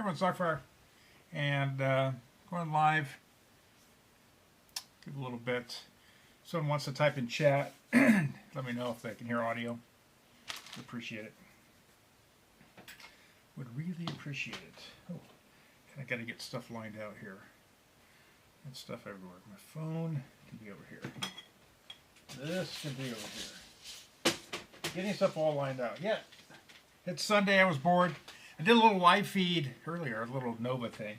Everyone's Docfire, and going live. Give a little bit. Someone wants to type in chat. Let me know if they can hear audio. Appreciate it. Would really appreciate it. Oh, I got to get stuff lined out here. And stuff everywhere. My phone can be over here. This can be over here. Getting stuff all lined out. Yeah. It's Sunday. I was bored. I did a little live feed earlier, a little Nova thing.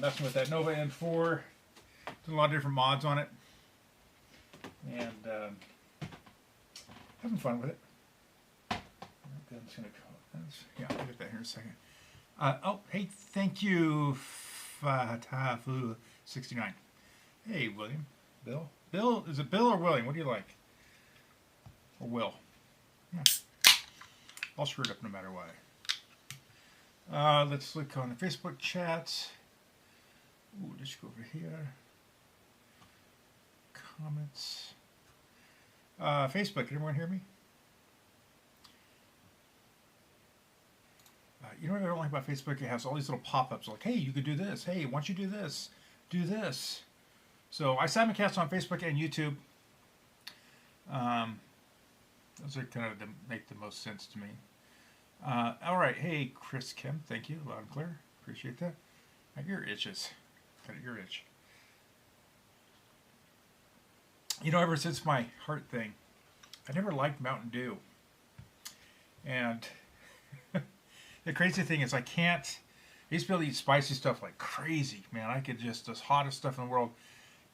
Messing with that Nova N4. Did a lot of different mods on it. And having fun with it. I'm just gonna yeah, I'll get that here in a second. Oh, hey, thank you, Fatafu69. Hey, William. Bill? Bill? Is it Bill or William? What do you like? Or Will? Yeah. I'll screw it up no matter what. Let's look on the Facebook chat. Ooh, let's go over here. Comments. Facebook, can everyone hear me? You know what I don't like about Facebook? It has all these little pop-ups like, hey, you could do this. Hey, why don't you do this? Do this. So I simulcast on Facebook and YouTube. Those are kind of make the most sense to me. All right. Hey, Chris Kim. Thank you. Loud and clear. Appreciate that. My ear itches. Got an ear itch. You know, ever since my heart thing, I never liked Mountain Dew. And the crazy thing is I used to be able to eat spicy stuff like crazy. Man, I could just, the hottest stuff in the world.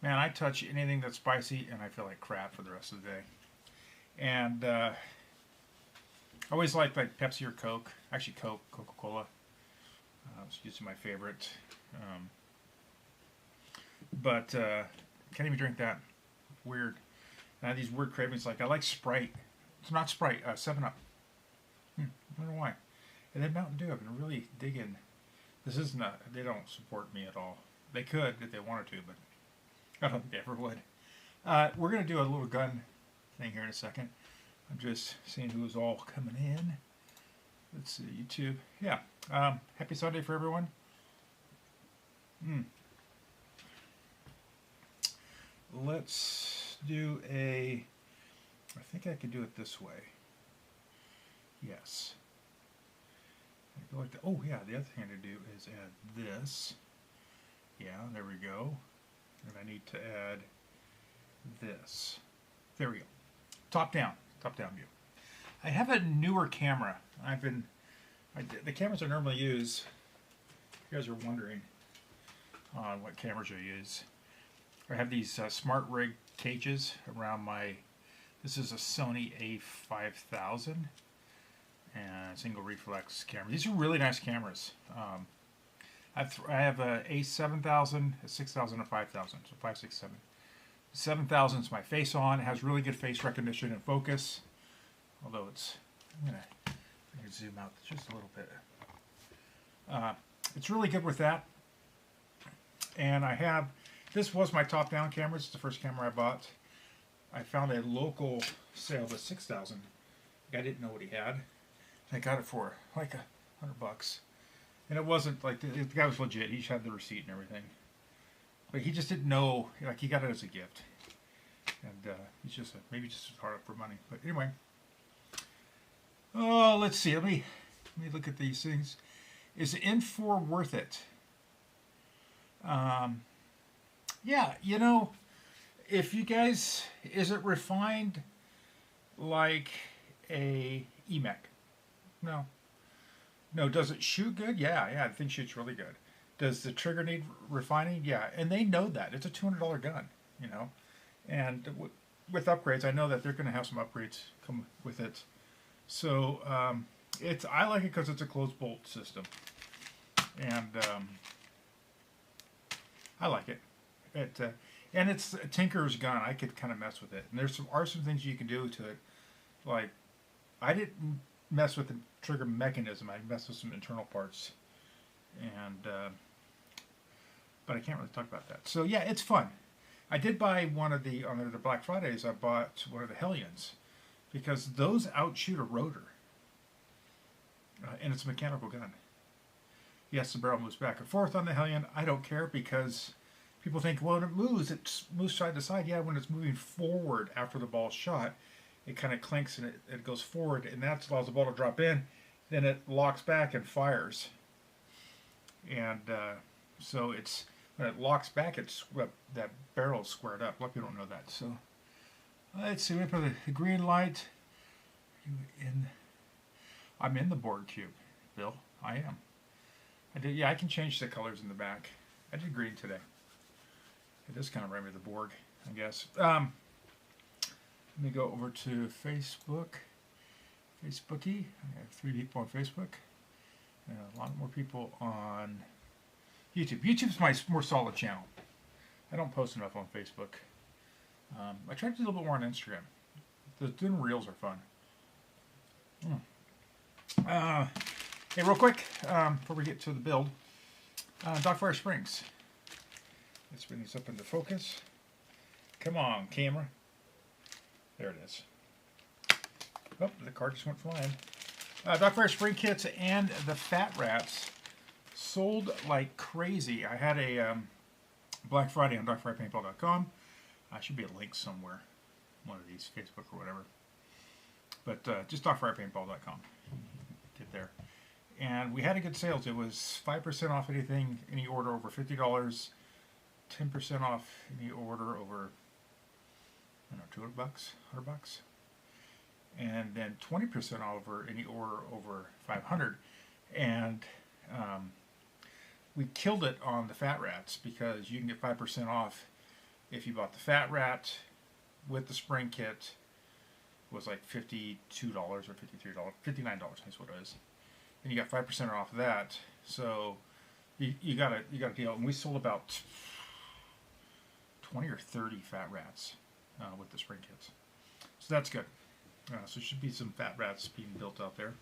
Man, I touch anything that's spicy and I feel like crap for the rest of the day. And I always liked like Pepsi or Coke. Actually, Coca-Cola. It's usually my favorite. But can't even drink that. Weird. I have these weird cravings. Like I like Sprite. It's not Sprite. 7-Up. I don't know why. And then Mountain Dew. I've been really digging. This is not. They don't support me at all. They could if they wanted to, but I don't think they ever would. We're gonna do a little gun thing here in a second. I'm just seeing who's all coming in. Let's see, YouTube. Yeah. Happy Sunday for everyone. Let's do a. I think I could do it this way. Yes. I go like that. Oh yeah. The other thing to do is add this. Yeah. There we go. And I need to add this. There we go. Top down view. I have a newer camera. The cameras I normally use, if you guys are wondering what cameras I use, I have these smart rig cages around this is a Sony A5000 and single reflex camera. These are really nice cameras. I have a A7000, a 6000, a 5000, so 5, 6, 7. 7000 is my face on. It has really good face recognition and focus. Although I'm gonna zoom out just a little bit. It's really good with that. And this was my top-down camera. It's the first camera I bought. I found a local sale of a 6000. I didn't know what he had. I got it for like $100. And it wasn't like the guy was legit. He had the receipt and everything. But he just didn't know, like he got it as a gift. And he's just maybe just hard up for money. But anyway. Oh, let's see. Let me look at these things. Is the N4 worth it? Yeah, you know, if you guys, is it refined like a mech? No. No, does it shoot good? Yeah, I think it shoots really good. Does the trigger need refining? Yeah, and they know that. It's a $200 gun, you know. And with upgrades, I know that they're going to have some upgrades come with it. So I like it because it's a closed bolt system. And I like it. And it's a tinker's gun. I could kind of mess with it. And there are some things you can do to it. Like, I didn't mess with the trigger mechanism. I messed with some internal parts. And but I can't really talk about that. So yeah, it's fun. I did buy one of on the Black Fridays. I bought one of the Hellions because those outshoot a rotor, and it's a mechanical gun. Yes, the barrel moves back and forth on the Hellion. I don't care because people think, well, when it moves side to side. Yeah, when it's moving forward after the ball's shot, it kind of clinks and it goes forward, and that allows the ball to drop in. Then it locks back and fires. And so it's when it locks back, that barrel is squared up. A lot of people don't know that. So let's see. We put the green light. I'm in the board cube, Bill. I am. I did. Yeah, I can change the colors in the back. I did green today. It does kind of remind me of the Borg, I guess. Let me go over to Facebook. Facebooky. I have 3 people on Facebook. And a lot more people on YouTube. YouTube's my more solid channel. I don't post enough on Facebook. I try to do a little bit more on Instagram. Doing reels are fun. Hey, real quick, before we get to the build, Docfire springs. Let's bring these up into focus. Come on, camera. There it is. Oh, the card just went flying. Docfire spring kits and the Fat Rats sold like crazy. I had a Black Friday on DocFirePaintball.com. I should be a link somewhere, one of these, Facebook or whatever. But just DocFirePaintball.com. Get there. And we had a good sales. It was 5% off anything, any order over $50, 10% off any order over, I don't know, $200, $100, and then 20% over any order over $500. And we killed it on the Fat Rats because you can get 5% off if you bought the Fat Rat with the spring kit. It was like $52 or $53, $59 is what it is. And you got 5% off of that, so you got a deal. And we sold about 20 or 30 Fat Rats with the spring kits, so that's good. So there should be some Fat Rats being built out there.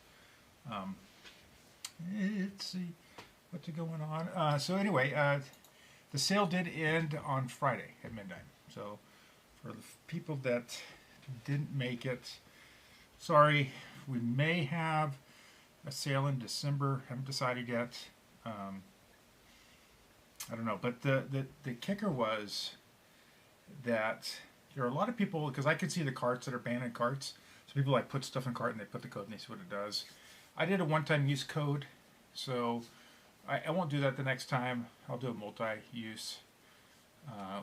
Let's see what's going on. So anyway, the sale did end on Friday at midnight. So for the people that didn't make it, sorry. We may have a sale in December. Haven't decided yet. I don't know, but the kicker was that there are a lot of people, because I could see the carts that are banned carts. So people like put stuff in cart and they put the code and they see what it does. I did a one-time use code, so I won't do that the next time. I'll do a multi-use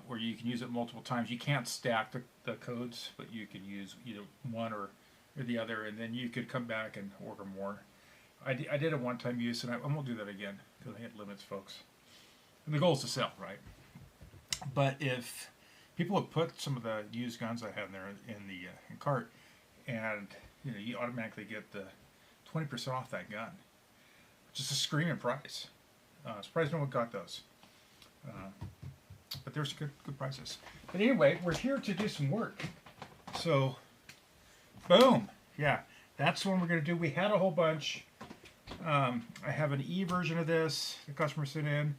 where you can use it multiple times. You can't stack the codes, but you can use either one or the other, and then you could come back and order more. I did a one-time use, and I won't do that again because I think it limits folks. And the goal is to sell, right? But if people have put some of the used guns I have there in the cart, and you automatically get the 20% off that gun, which is a screaming price. Surprised no one got those. But there's good prices. But anyway, we're here to do some work. So, boom. Yeah, that's what we're going to do. We had a whole bunch. I have an E version of this the customer sent in.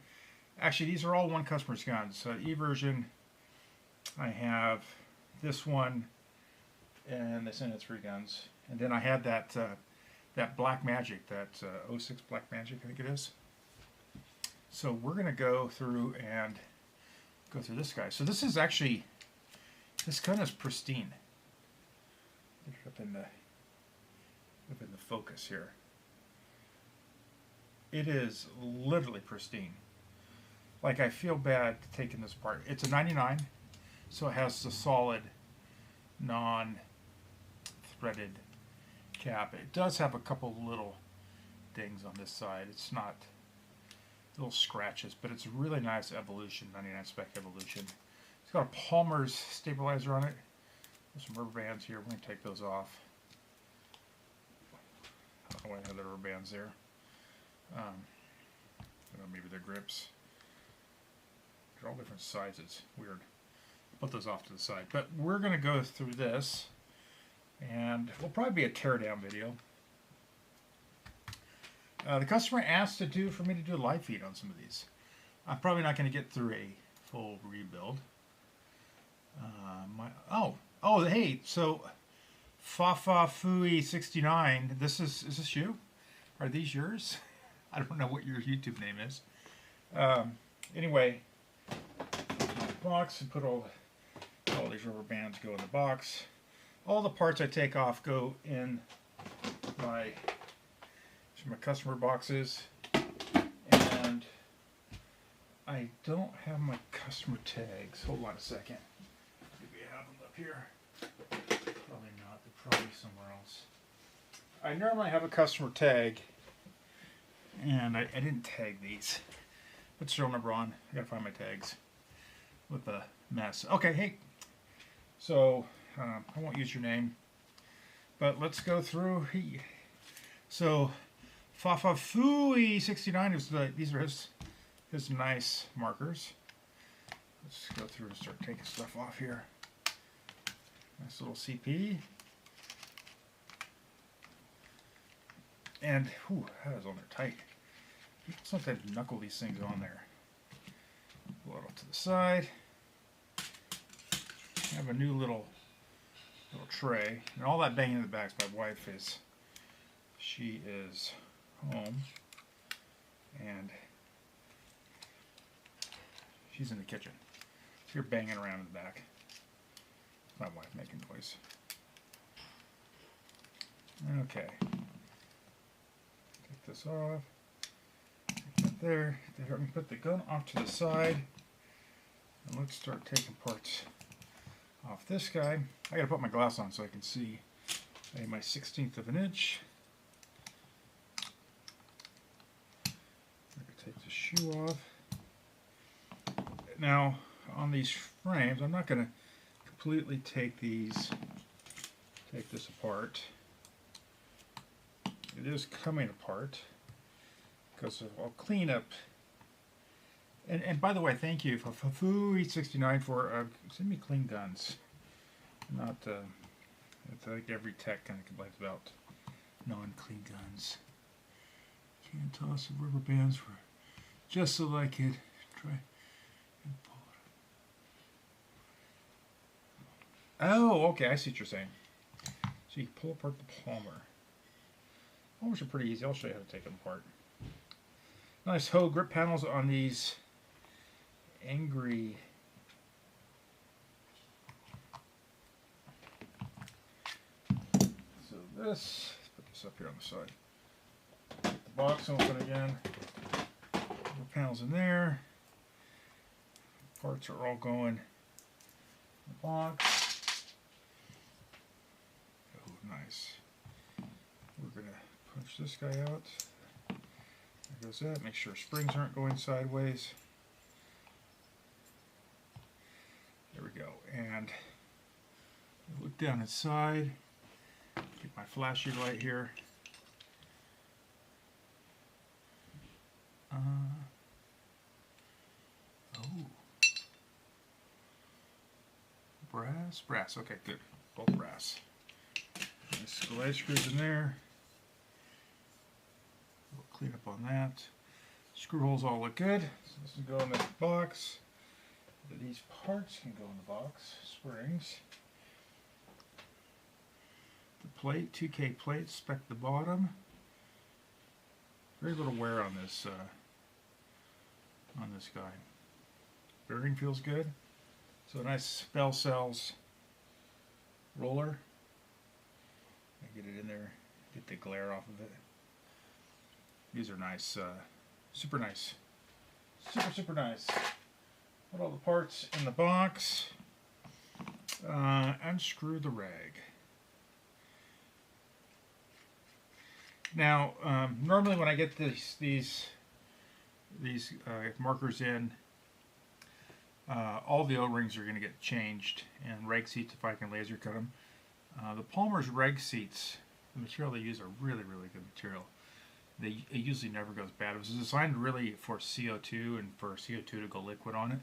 Actually, these are all one customer's guns. So E version, I have this one, and they sent in 3 guns. And then I had that Black Magic, that 06 Black Magic, I think it is. So we're going to go through and go through this guy. So this is actually, this gun is pristine. Get it up in the focus here. It is literally pristine. Like, I feel bad taking this apart. It's a 99, so it has the solid, non-threaded cap. It does have a couple little dings on this side. It's not little scratches, but it's a really nice Evolution, 99 spec Evolution. It's got a Palmer's stabilizer on it. There's some rubber bands here. We're going to take those off. I don't know why I have the rubber bands there. I don't know, maybe they're grips. They're all different sizes. Weird. Put those off to the side. But we're going to go through this, and it'll probably be a teardown video. The customer asked for me to do a live feed on some of these. I'm probably not going to get through a full rebuild. Hey, so Fafa Fui 69. Is this you? Are these yours? I don't know what your YouTube name is. Anyway, box and put all these rubber bands go in the box. All the parts I take off go in my customer boxes, and I don't have my customer tags. Hold on a second. Maybe I have them up here. Probably not. They're probably somewhere else. I normally have a customer tag, and I didn't tag these. Put serial number on. I gotta find my tags with a mess. Okay, hey. So I won't use your name, but let's go through. So Fafafui69 is these are his nice markers. Let's go through and start taking stuff off here. Nice little CP. And whew, that is on there tight. Sometimes knuckle these things on there. Pull it off to the side. I have a new little tray, and all that banging in the back is my wife. She is home, and she's in the kitchen. So you're banging around in the back. It's my wife making noise. Okay. Take this off. Take that there. Let me put the gun off to the side, and let's start taking parts off this guy. I gotta put my glass on so I can see. I need my 1/16 of an inch. I'm gonna take the shoe off. Now, on these frames, I'm not gonna completely take this apart. It is coming apart because I'll clean up. And by the way, thank you for Fafui69 for sending me clean guns. Not, I think every tech kind of complains about non-clean guns. Can't toss the rubber bands for just so I could try and pull it. Oh, okay, I see what you're saying. So you can pull apart the Palmer. Palmers are pretty easy. I'll show you how to take them apart. Nice hoe grip panels on these angry. So let's put this up here on the side. Get the box open again. The panels in there. Parts are all going in the box. Oh, nice. We're gonna punch this guy out. There goes that. Make sure springs aren't going sideways. There we go. And look down inside. Get my flashy light here. Oh. Brass. Okay, good. Both brass. Nice light screws in there. We'll clean up on that. Screw holes all look good. So this will go in the box. These parts can go in the box. Springs. The plate, 2K plate, spec the bottom. Very little wear on this guy. Bearing feels good. So a nice Bell Cells roller. I get it in there, get the glare off of it. These are nice, super nice. Super nice. Put all the parts in the box. Unscrew the rag. Now, normally when I get these markers in, all the O-rings are going to get changed, and reg seats, if I can laser cut them. The Palmer's reg seats, the material they use are really good material. It usually never goes bad. It was designed really for CO2 and for CO2 to go liquid on it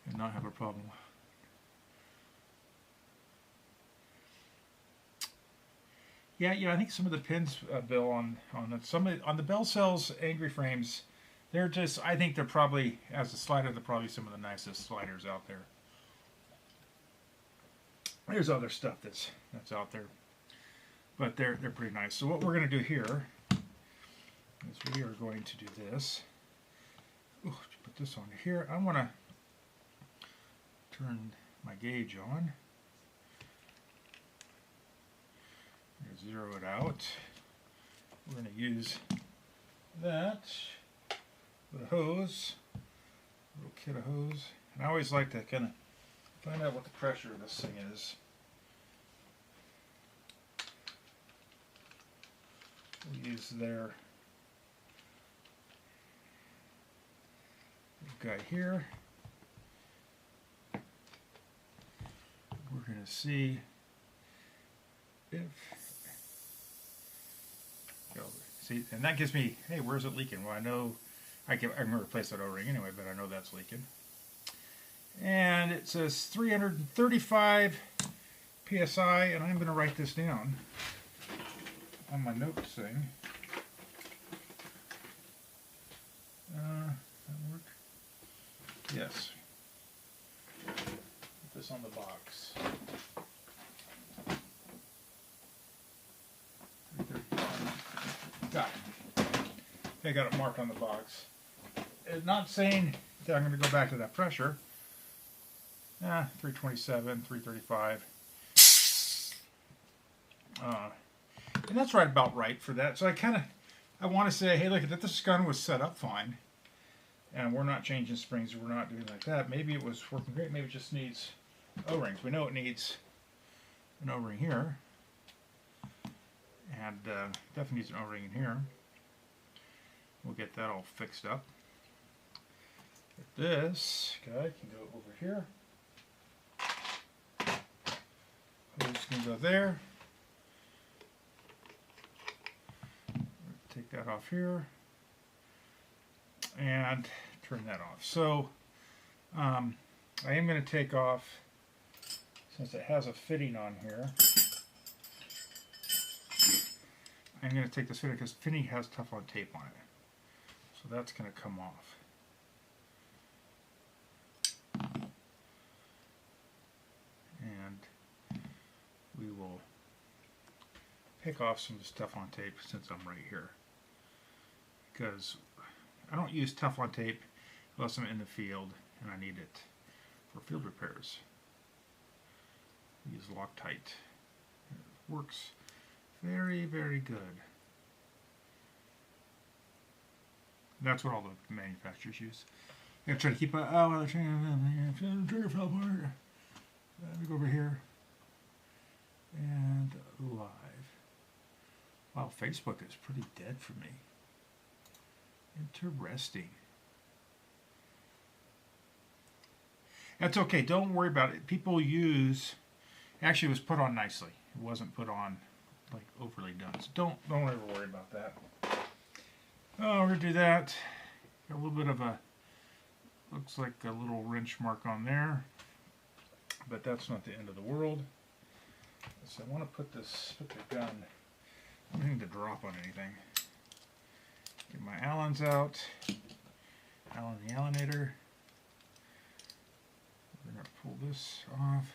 and not have a problem. Yeah, I think some of the pins, Bill, on the Bell Cells Angry frames, they're just, I think they're probably, as a slider, they're probably some of the nicest sliders out there. There's other stuff that's out there, but they're pretty nice. So what we're going to do here is we are going to do this. Ooh, put this on here. I want to turn my gauge on. Zero it out. We're going to use that with a hose, a little kit of hose. And I always like to kind of find out what the pressure of this thing is. We'll use their guy here. We're going to see if, see, and that gives me, hey, where's it leaking? Well, I know I'm going to replace that O-ring anyway, but I know that's leaking. And it says 335 PSI, and I'm going to write this down on my notes thing. That work? Yes. Put this on the box. Got it. I got it marked on the box. It's not saying that I'm going to go back to that pressure. 327, 335. And that's right about right for that. So I want to say, hey, look, that this gun was set up fine. And we're not changing springs, we're not doing like that. Maybe it was working great, maybe it just needs O-rings. We know it needs an O-ring here. And definitely needs an O-ring in here. We'll get that all fixed up. But this guy can go over here. Hose can go there. Take that off here. And turn that off. So I am going to take off, since it has a fitting on here, I'm going to take this fitting because fitting has Teflon tape on it. So that's going to come off. And we will pick off some of this Teflon tape since I'm right here. Because I don't use Teflon tape unless I'm in the field and I need it for field repairs. I use Loctite. It works very, very good. That's what all the manufacturers use. I'm trying to keep the trigger fell apart. Let me go over here and live. Wow, Facebook is pretty dead for me. Interesting. That's okay. Don't worry about it. People use. Actually, it was put on nicely. It wasn't put on like overly done. So don't ever worry about that. Oh, we're gonna do that. Got a little bit of a. Looks like a little wrench mark on there, but that's not the end of the world. So I want to put the gun. I don't need to drop on anything. Get my Allens out. Allen the Allenator. We're going to pull this off.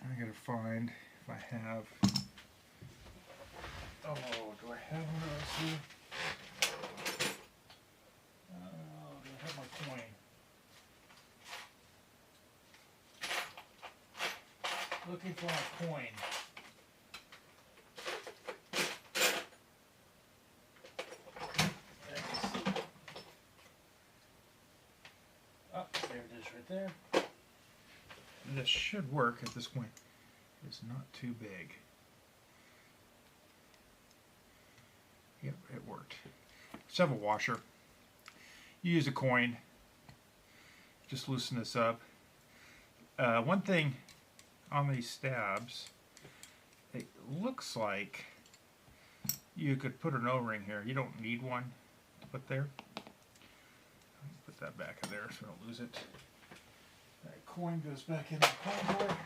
I got to find if I have. Oh, do I have one? Let's see. Do I have my coin? Looking for my coin. Oh, there it is right there. And this should work at this point. It's not too big. Yep, it worked. Let's have a washer. You use a coin. Just loosen this up. One thing on these stabs, it looks like you could put an O-ring here. You don't need one to put there. Put that back in there so we don't lose it. That coin goes back in the coin board.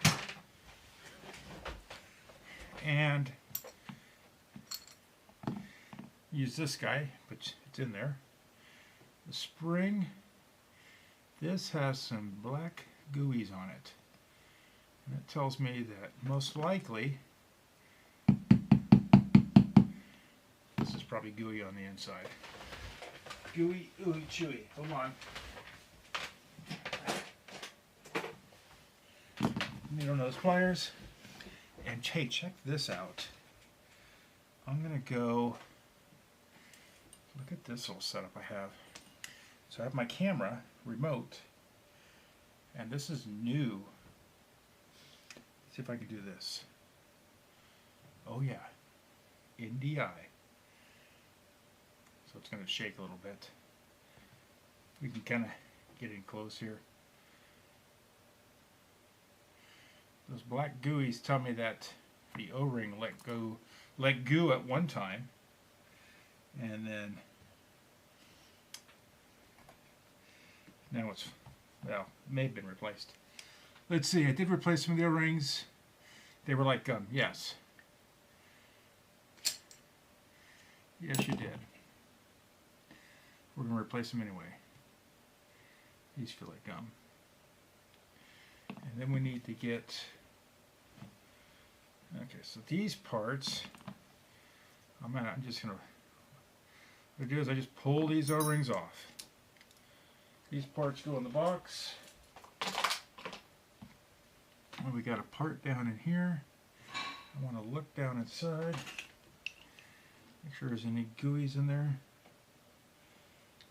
And use this guy, but it's in there. The spring, this has some black gooeys on it. And it tells me that most likely probably gooey on the inside. Gooey, ooey, chewy. Hold on. Need on those pliers. And hey, check this out. I'm gonna go look at this little setup I have. So I have my camera remote, and this is new. Let's see if I can do this. Oh yeah, NDI. So it's gonna shake a little bit. We can kind of get in close here. Those black gooeys tell me that the O-ring let goo at one time, and then now it's, well, may have been replaced. Let's see, I did replace some of the O-rings. They were like gum, yes. Yes, you did. We're going to replace them anyway. These feel like gum. And then we need to get, okay, so these parts, I'm just going to, what I do is I just pull these O-rings off. These parts go in the box. And we got a part down in here. I want to look down inside. Make sure there's any gooeys in there.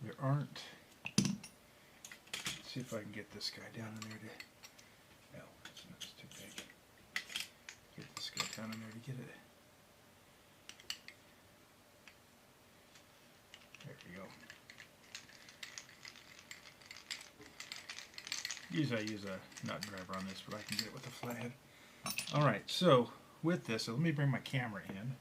There aren't. Let's see if I can get this guy down in there to, no, it's too big. Get this guy down in there to get it. There we go. Usually I use a nut driver on this, but I can get it with a flathead. Alright, so with this, so let me bring my camera in.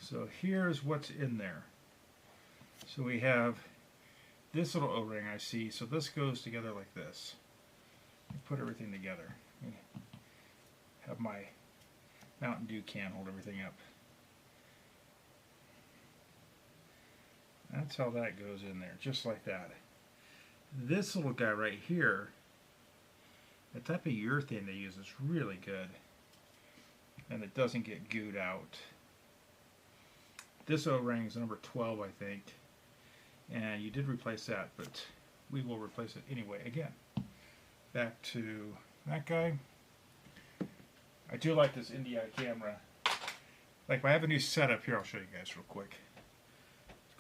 So here's what's in there. So we have this little O-ring I see, so this goes together like this. Put everything together. Have my Mountain Dew can hold everything up. That's how that goes in there, just like that. This little guy right here, the type of urethane they use is really good, and it doesn't get gooed out. This O-ring is number 12, I think, and you did replace that, but we will replace it anyway. Again, back to that guy. I do like this NDI camera. Like, I have a new setup here. I'll show you guys real quick.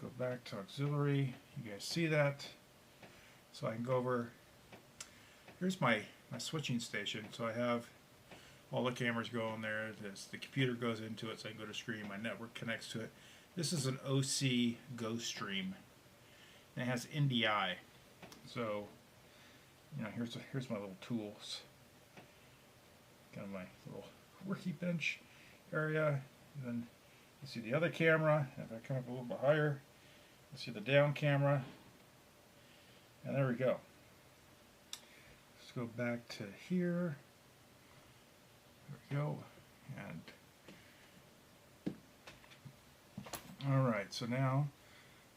Go back to auxiliary. You guys see that? So I can go over. Here's my switching station. So I have all the cameras go in there. The computer goes into it, so I can go to screen. My network connects to it. This is an OC Go Stream. And it has NDI. So, you know, here's my little tools. Kind of my little workbench area. And then you see the other camera. If I come up a little bit higher, you see the down camera. And there we go. Let's go back to here. There we go. And alright, so now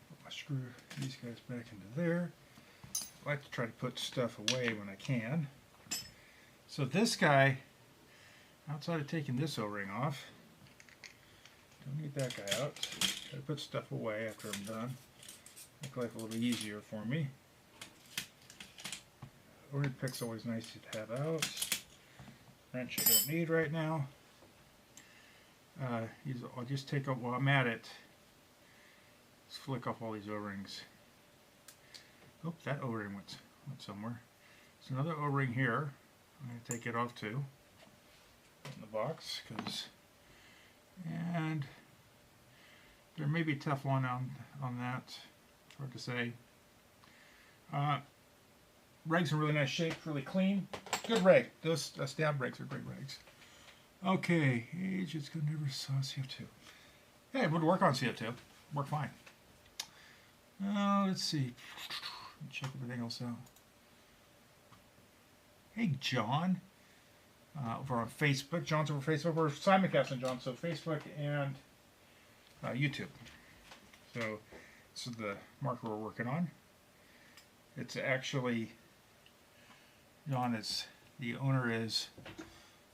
put my screw these guys back into there. I like to try to put stuff away when I can. So this guy, outside of taking this O-ring off, don't need that guy out. Gotta put stuff away after I'm done. Make life a little easier for me. O-ring pick's always nice to have out. Wrench I don't need right now. I'll just take up while I'm at it. Let's flick off all these O-rings. Oh, that O-ring went somewhere. There's another O-ring here. I'm going to take it off too. In the box, and there may be Teflon on that. It's hard to say. Reg's in really nice shape, really clean. Good reg. Those stab regs are great regs. Okay, agents could never saw CO2. Hey, it would work on CO2. Work fine. Let's see. Check everything else out. Hey, John. Over on Facebook. John's over Facebook. We're simulcasting, John, so Facebook and YouTube. So this is the marker we're working on. It's actually, John is, the owner is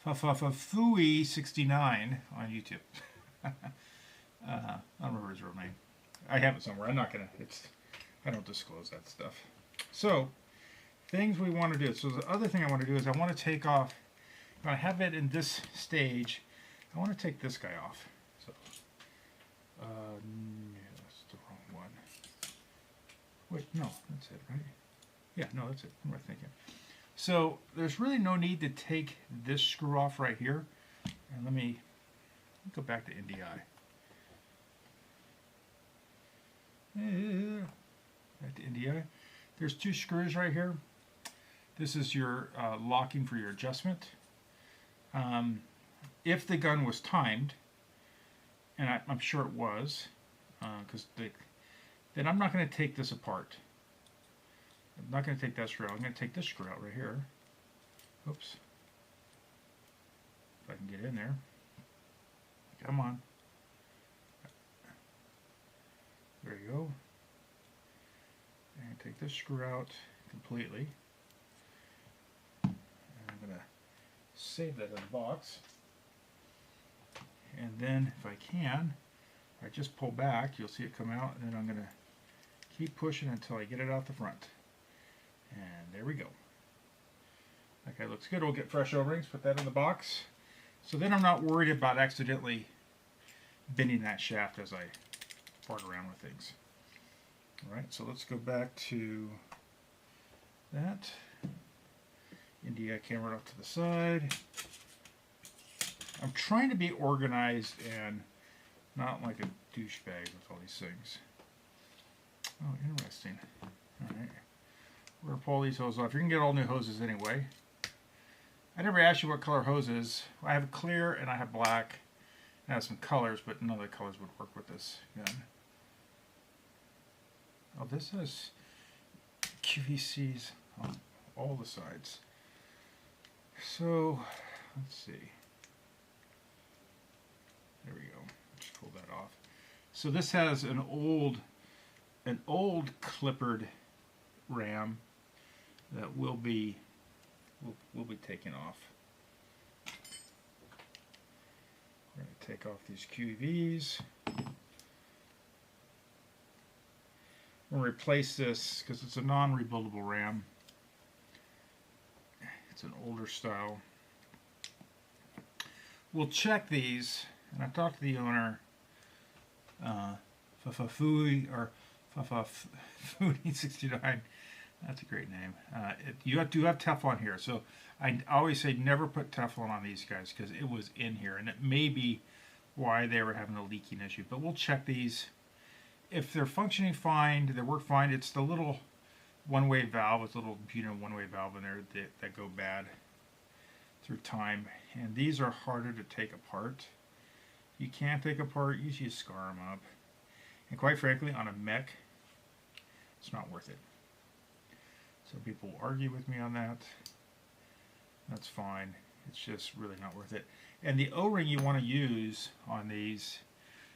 Fui69 on YouTube. I don't remember his real name. I have it somewhere. I'm not gonna. I don't disclose that stuff. So things we want to do. So the other thing I want to do is I want to take off. When I have it in this stage, I want to take this guy off. So yeah, that's the wrong one. Wait, no, that's it, right? Yeah, no, that's it. What am I thinking? So there's really no need to take this screw off right here. And let me go back to NDI. Back to NDI. There's two screws right here. This is your locking for your adjustment. If the gun was timed, and I'm sure it was, then I'm not going to take this apart. I'm not going to take that screw out. I'm going to take this screw out right here. Oops. If I can get in there. Come on. There you go. And take this screw out completely. And I'm going to save that in the box. And then if I can, I just pull back, you'll see it come out, and then I'm going to keep pushing until I get it out the front. And there we go. That guy looks good. We'll get fresh O-rings, put that in the box. So then I'm not worried about accidentally bending that shaft as I fart around with things. Alright, so let's go back to that. NDI camera off to the side. I'm trying to be organized and not like a douchebag with all these things. Oh, interesting. Alright. We're going to pull these hoses off. You can get all new hoses anyway. I never asked you what color hose is. I have clear and I have black. I have some colors, but none of the colors would work with this gun. Oh, this has QVCs on all the sides. So, let's see. There we go. Just pull that off. So this has an old clippered ram that will be taken off. We're going to take off these QVs. We're going to replace this because it's a non-rebuildable ram. It's an older style. We'll check these, and I talked to the owner, Fui69. That's a great name. You do have Teflon here, so I always say never put Teflon on these guys because it was in here, and it may be why they were having a leaking issue. But we'll check these. If they're functioning fine, they work fine. It's the little one-way valve, it's a little one-way valve in there that go bad through time. And these are harder to take apart. You can't take apart, you just scar them up. And quite frankly, on a mech, it's not worth it. Some people will argue with me on that. That's fine. It's just really not worth it. And the O-ring you want to use on these,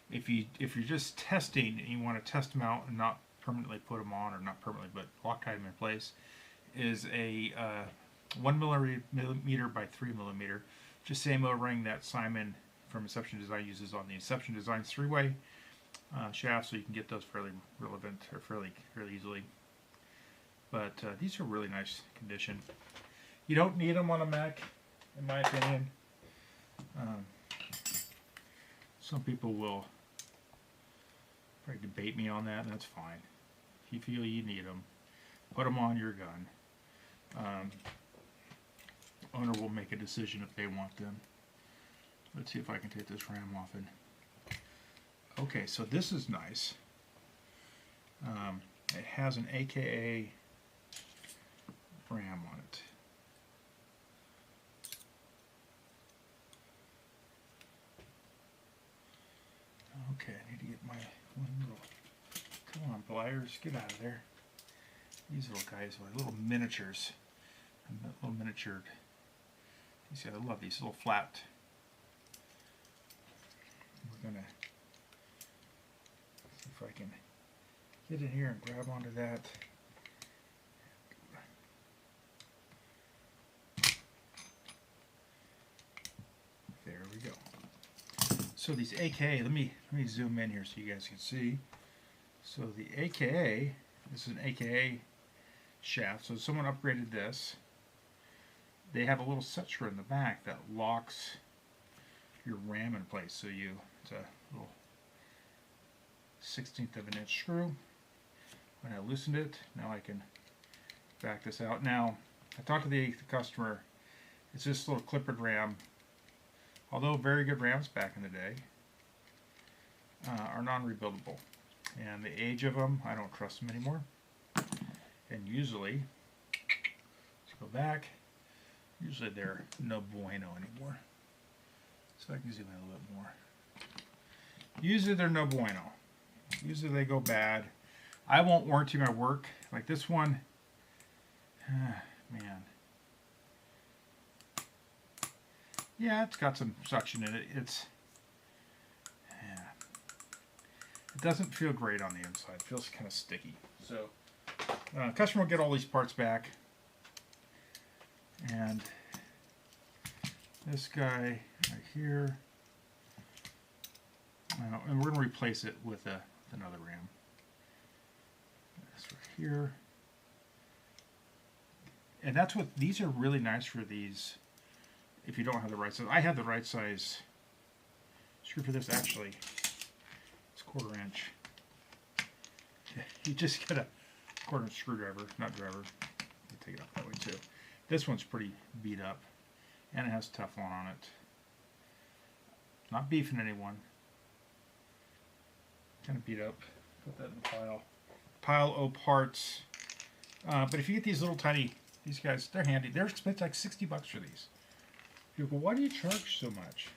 if you're just testing and you want to test them out and not permanently put them on, or not permanently, but Loctite them in place, is a 1 millimeter by 3 millimeter. Just same O-ring that Simon from Inception Design uses on the Inception Design 3-way shaft, so you can get those fairly relevant or fairly easily. But these are really nice condition. You don't need them on a mech, in my opinion. Some people will probably debate me on that, and that's fine. If you feel you need them, put them on your gun. Owner will make a decision if they want them. Let's see if I can take this ram off. Okay, so this is nice. It has an AKA ram on it. Okay, I need to get my one little. Come on, pliers, get out of there. These little guys are like little miniatures. Little miniatured. You see, I love these little flat. We're gonna see if I can get in here and grab onto that. So these AKA, let me zoom in here so you guys can see. So the AKA, this is an AKA shaft. So someone upgraded this. They have a little set screw in the back that locks your ram in place. So it's a little 1/16 of an inch screw. When I loosened it, now I can back this out. Now, I talked to the customer. It's this little clippered ram. Although very good rams back in the day, are non-rebuildable. And the age of them, I don't trust them anymore. And usually, let's go back, usually they're no bueno anymore. So I can zoom in a little bit more. Usually they're no bueno. Usually they go bad. I won't warranty my work. Like this one, man. Yeah, it's got some suction in it. It doesn't feel great on the inside. It feels kind of sticky. So, customer will get all these parts back. And this guy right here. And we're going to replace it with another ram. This right here. And that's what, these are really nice for these. If you don't have the right size, I have the right size screw for this. Actually, it's 1/4 inch. You just get a 1/4 inch screwdriver, not driver. You take it off that way too. This one's pretty beat up, and it has Teflon on it. Not beefing anyone. Kind of beat up. Put that in the pile. Pile of parts. But if you get these little tiny, these guys, they're handy. They're expensive, like $60 for these. You go, why do you charge so much?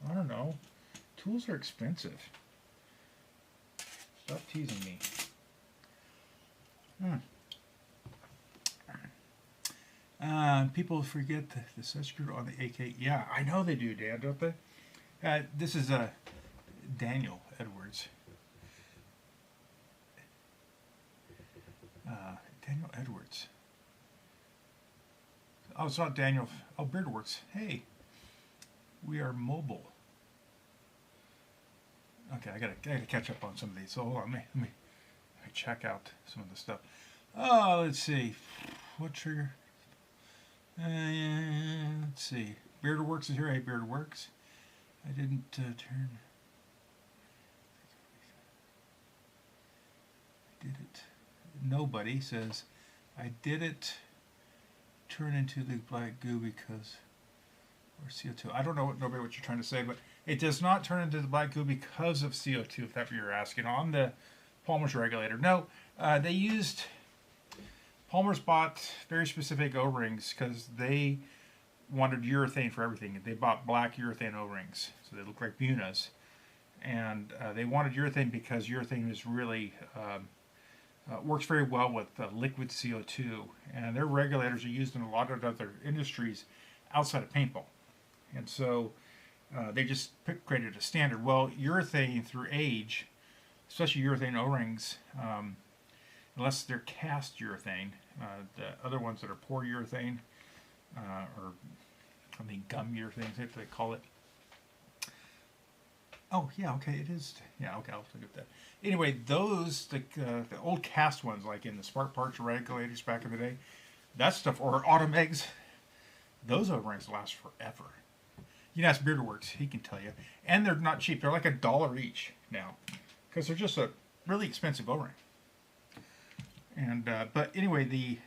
I don't know. Tools are expensive. Stop teasing me. People forget the set screw on the AK. Yeah, I know they do, Dan, don't they? This is Daniel Edwards. Daniel Edwards. Oh, it's not Daniel. Oh, Beardworks. Hey, we are mobile. Okay, I gotta catch up on some of these. So hold on, let me check out some of the stuff. Oh, let's see. What trigger? Let's see. Beardworks is here. Hey, Beardworks. I didn't turn. I did it. Nobody says I did it. Turn into the black goo because, or CO2. I don't know what you're trying to say, but it does not turn into the black goo because of CO2, if that's what you're asking. On the Palmer's regulator. No, they used, Palmer's bought very specific O-rings because they wanted urethane for everything. They bought black urethane O-rings, so they look like Bunas. And they wanted urethane because urethane is really, works very well with liquid CO2, and their regulators are used in a lot of other industries outside of paintball. And so they just created a standard. Well, urethane through age, especially urethane O-rings, unless they're cast urethane, the other ones that are pore urethane, or I mean gum urethane, if they call it. Oh yeah, okay, it is. Yeah, okay, I'll look at that. Anyway, those the old cast ones, like in the Smart Parts regulators back in the day, that stuff, or Automags, those O-rings last forever. You can ask Beardworks, he can tell you, and they're not cheap. They're like $1 each now, because they're just a really expensive O-ring. And but anyway, the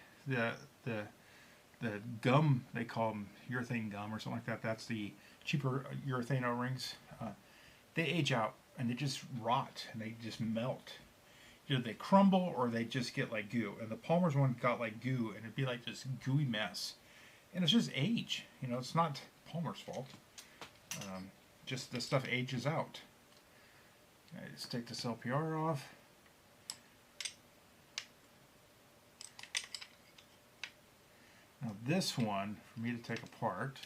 gum, they call them urethane gum or something like that. That's the cheaper urethane O-rings. They age out and they just rot and they just melt. Either they crumble or they just get like goo. And the Palmer's one got like goo, and it'd be like this gooey mess. And it's just age. You know, it's not Palmer's fault. Just the stuff ages out. Okay, let's take this LPR off. Now this one, for me to take apart,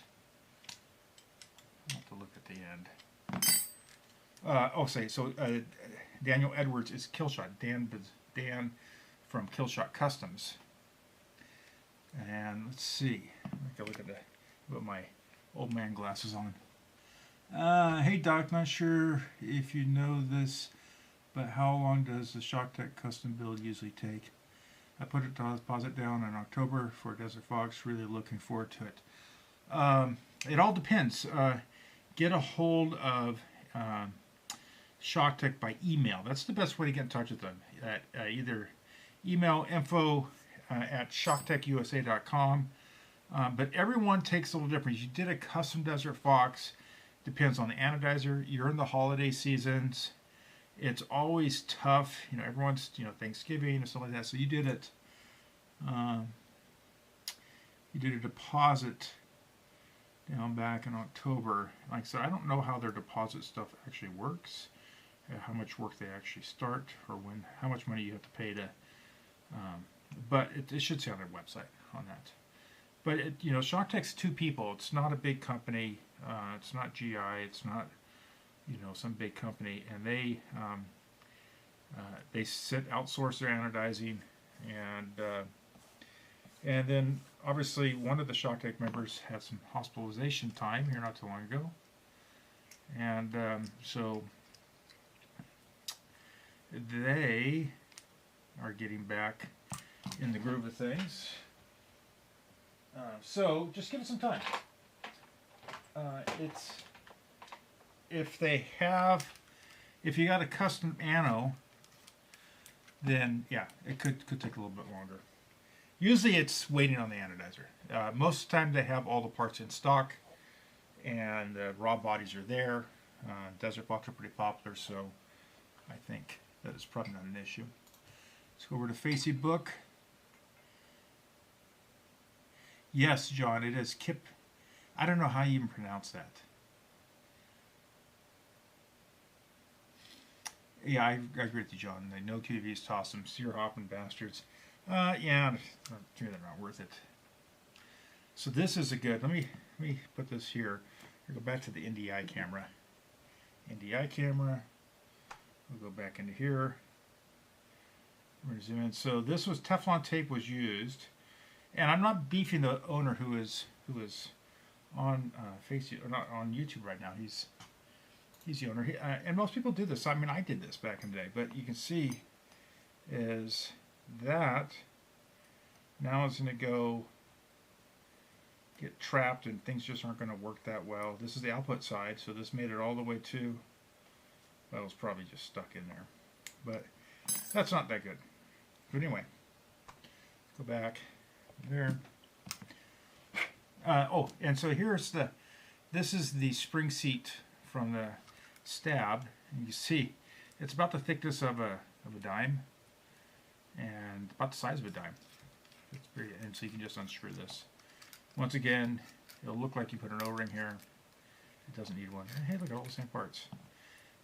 I'll have to look at the end. Daniel Edwards is Killshot. Dan from Killshot Customs. And let's see. I can look at put my old man glasses on. Hey Doc, not sure if you know this, but how long does the ShockTech custom build usually take? I put a deposit down in October for Desert Fox, really looking forward to it. It all depends. Get a hold of ShockTech by email. That's the best way to get in touch with them. Either email info at shocktechusa.com. But everyone takes a little different. You did a custom Desert Fox. Depends on the anodizer. You're in the holiday seasons. It's always tough. You know, everyone's, Thanksgiving or something like that. So you did it. You did a deposit down back in October. Like I said, I don't know how their deposit stuff actually works, how much work they actually start, or how much money you have to pay to. But it should say on their website on that. But ShockTech's 2 people. It's not a big company. It's not GI. It's not some big company, and they outsource their anodizing, and then obviously one of the ShockTech members had some hospitalization time here not too long ago, and so they are getting back in the groove of things. So just give it some time. If you got a custom ano, then yeah, it could take a little bit longer. Usually it's waiting on the anodizer. Most of the time they have all the parts in stock, and the raw bodies are there. Desert Fox are pretty popular, so I think that is probably not an issue. Let's go over to Facebook. Yes, John, it is Kip. I don't know how you even pronounce that. Yeah, I agree with you, John. The no QVs toss them, sear hopping bastards. Yeah, they're not worth it. So this is a good. Let me put this here. We'll go back to the NDI camera. NDI camera. We'll go back into here. We're gonna zoom in. So this was Teflon tape was used, and I'm not beefing the owner who is on Facebook or not on YouTube right now. He's the owner, and most people do this. I mean, I did this back in the day, but you can see is that now it's going to go get trapped, and things just aren't going to work that well. This is the output side, so this made it all the way to. Well, it was probably just stuck in there, but that's not that good. But anyway, go back there. Oh, and so here's this is the spring seat from the stab, and you see it's about the thickness of a dime and about the size of a dime. It's pretty, and so you can just unscrew this. Once again, it'll look like you put an O-ring here. It doesn't need one. And hey, look at all the same parts.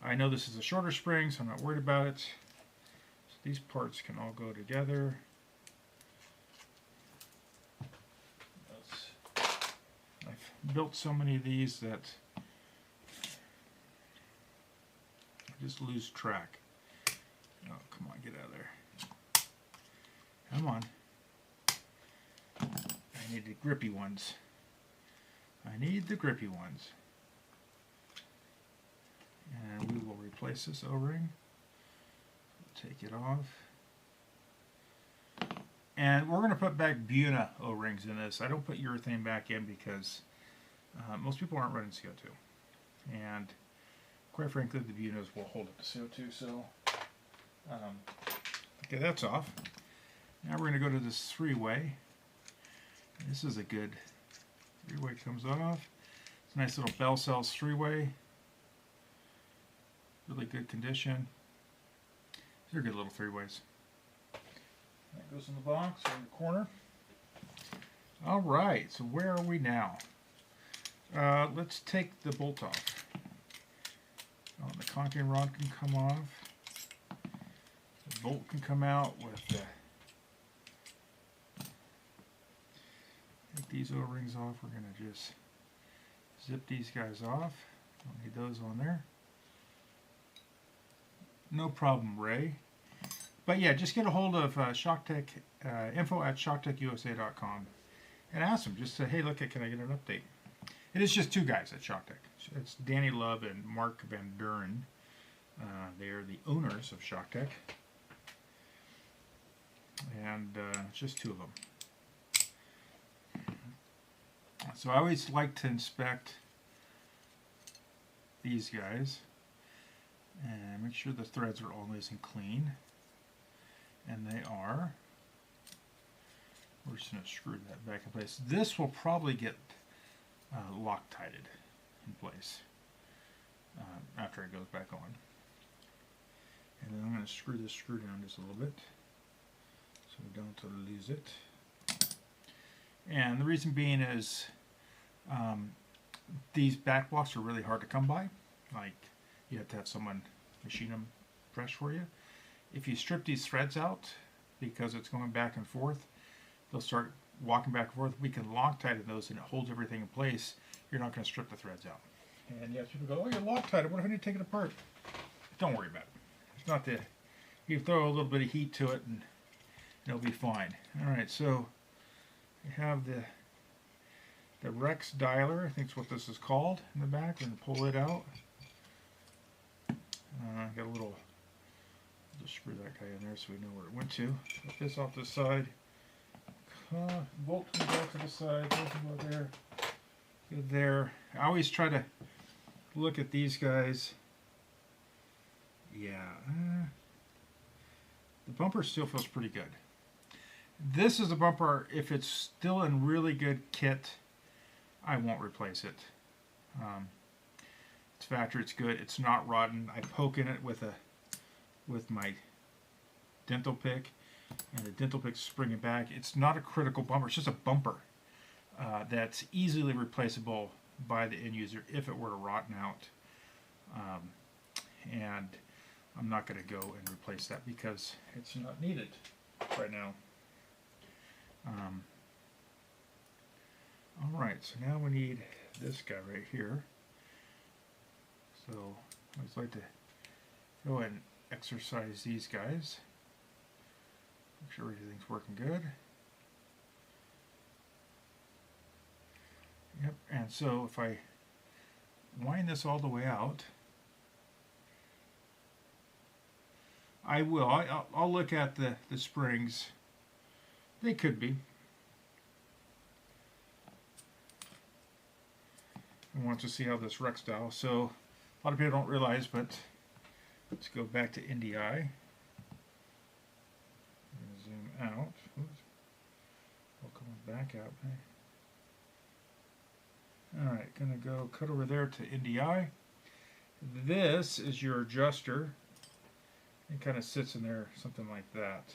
I know this is a shorter spring, so I'm not worried about it. So these parts can all go together. I've built so many of these that I just lose track. Oh, come on, get out of there. Come on. I need the grippy ones. I need the grippy ones. And we will replace this O-ring. Take it off. And we're going to put back Buna O-rings in this. I don't put urethane back in because most people aren't running CO2. And quite frankly, the Bunas will hold up the CO2. So, okay, that's off. Now we're going to go to this 3-way. This is a good 3-way, comes off. It's a nice little Bell Cells 3-way. Really good condition. These are good little 3-ways. That goes in the box or in the corner. All right, so where are we now? Let's take the bolt off. Oh, the conking rod can come off. The bolt can come out with the. Take these O-rings off. We're going to just zip these guys off. Don't need those on there. No problem, Ray. But yeah, just get a hold of ShockTech, info at shocktechusa.com, and ask them. Just say, hey, look, can I get an update? It is just 2 guys at ShockTech. It's Danny Love and Mark Van Duren. They are the owners of ShockTech. And it's just two of them. So I always like to inspect these guys and make sure the threads are all nice and clean. And they are. We're just going to screw that back in place. This will probably get Loctited in place after it goes back on. And then I'm going to screw this screw down just a little bit so we don't lose it. And the reason being is these back blocks are really hard to come by. Like, you have to have someone machine them fresh for you. If you strip these threads out, because it's going back and forth, they'll start walking back and forth. We can Loctite those and it holds everything in place. You're not going to strip the threads out. And yes, people go, oh, you're Loctite. What if I need to take it apart? Don't worry about it. It's not the, you throw a little bit of heat to it and it'll be fine. Alright, so we have the Rex dialer, I think is what this is called, in the back. And pull it out. Got a little, just screw that guy in there so we know where it went to. Put this off the side. Bolt comes out to the side. Go there. Go there. I always try to look at these guys. Yeah. The bumper still feels pretty good. This is a bumper, if it's still in really good kit, I won't replace it. It's factory, it's good, it's not rotten. I poke in it with my dental pick, and the dental pick's springing back. It's not a critical bumper, it's just a bumper that's easily replaceable by the end user if it were to rotten out. And I'm not going to go and replace that because it's not needed right now. Alright, so now we need this guy right here. So I always like to go and exercise these guys. Make sure everything's working good. Yep, and so if I wind this all the way out, I'll look at the springs. They could be. I want to see how this Rex dial. So a lot of people don't realize, but let's go back to NDI. Zoom out. Oops. We'll come back out. Alright, gonna go cut over there to NDI. This is your adjuster. It kind of sits in there, something like that.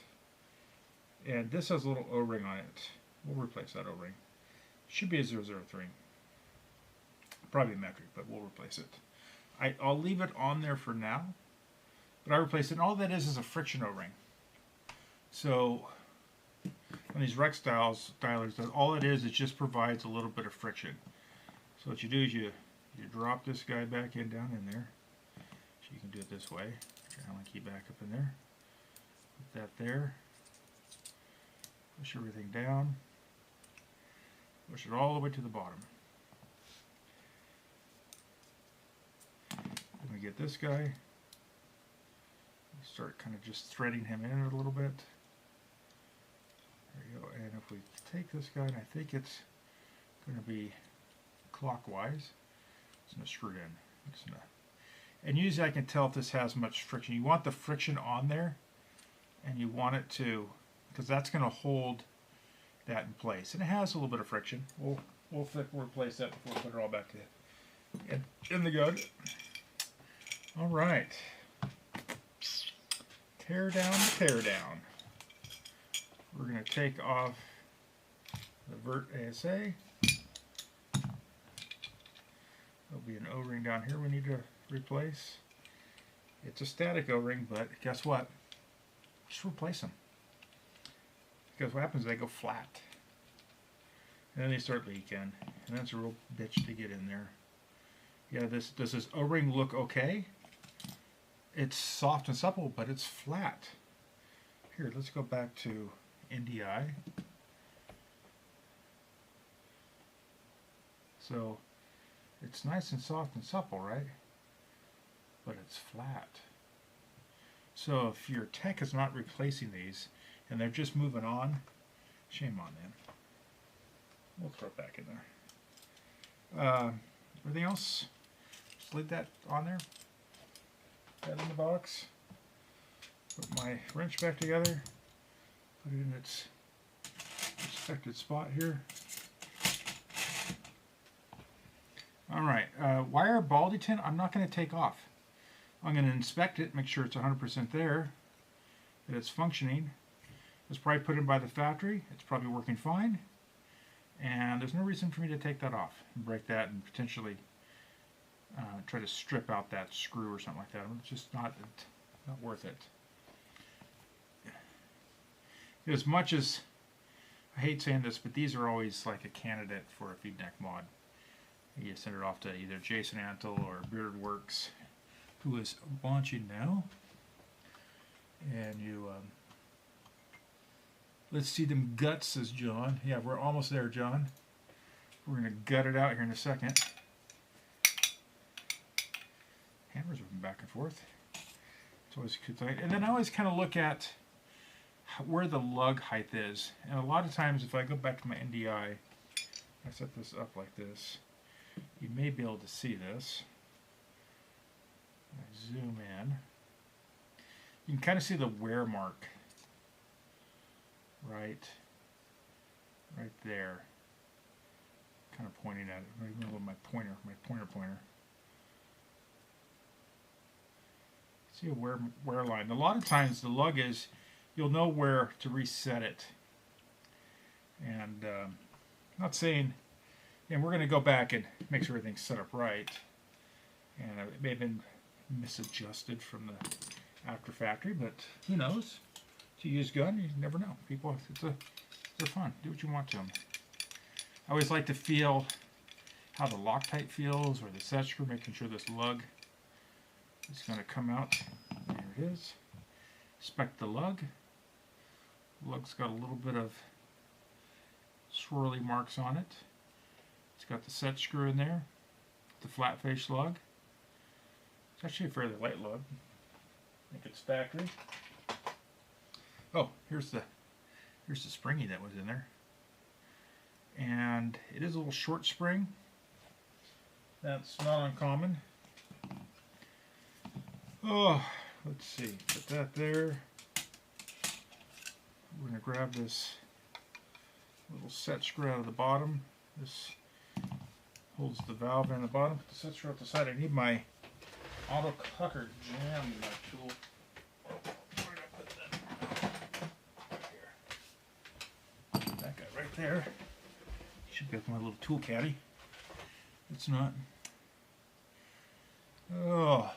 And this has a little O-ring on it. We'll replace that O-ring. Should be a 003. Probably metric, but we'll replace it. I'll leave it on there for now, but I replace it. And all that is a friction O-ring. So on these Rex dialers, all it is just provides a little bit of friction. So what you do is you drop this guy back in down in there. So you can do it this way. Allen key back up in there. Put that there. Push everything down. Push it all the way to the bottom. Then we get this guy. Start kind of just threading him in a little bit. There you go. And if we take this guy, and I think it's going to be clockwise, it's going to screw it in. It's going to, and usually I can tell if this has much friction. You want the friction on there, and you want it to, because that's going to hold that in place. And it has a little bit of friction. We'll replace that before we put it all back in the gun. All right. Tear down the tear down. We're going to take off the Vert ASA. There'll be an O-ring down here we need to replace. It's a static O-ring, but guess what? Just replace them. Because what happens is they go flat. And then they start leaking. And that's a real bitch to get in there. Yeah, does this O-ring look okay? It's soft and supple, but it's flat. Here, let's go back to NDI. So It's nice and soft and supple, right? But it's flat. So if your tech is not replacing these and they're just moving on, shame on them. We'll throw it back in there. Everything else, just leave that on there. That in the box. Put my wrench back together. Put it in its expected spot here. Alright, wire ball detent I'm not going to take off. I'm going to inspect it, make sure it's 100% there, that it's functioning. It's probably put in by the factory. It's probably working fine. And there's no reason for me to take that off and break that and potentially try to strip out that screw or something like that. It's just not worth it. As much as I hate saying this, but these are always like a candidate for a feed neck mod. You send it off to either Jason Antle or Bearded Works, who is launching now. And you, let's see them guts, says John. Yeah, we're almost there, John. We're going to gut it out here in a second. Hammers moving back and forth. It's always a good thing. And then I always kind of look at where the lug height is. And a lot of times if I go back to my NDI, I set this up like this. You may be able to see this. I zoom in. You can kind of see the wear mark right there. Kind of pointing at it. I'm even with my pointer. See a wear line. A lot of times the lug is, you'll know where to reset it. And not saying, and we're going to go back and make sure everything's set up right. And it may have been misadjusted from the after factory, but who knows? To use gun, you never know. People, they're fun. Do what you want to them. I always like to feel how the Loctite feels, or the set screw, making sure this lug is going to come out. There it is. Inspect the lug. Lug's got a little bit of swirly marks on it. It's got the set screw in there. The flat face lug. It's actually a fairly light lug. I think it's factory. Oh, here's the springy that was in there. And it is a little short spring. That's not uncommon. Oh, let's see. Put that there. We're going to grab this little set screw out of the bottom. This holds the valve in the bottom. Put the set screw out the side. I need my Autococker jam tool. Where did I put that? Here. That guy right there. Should be with my little tool caddy. It's not. Oh.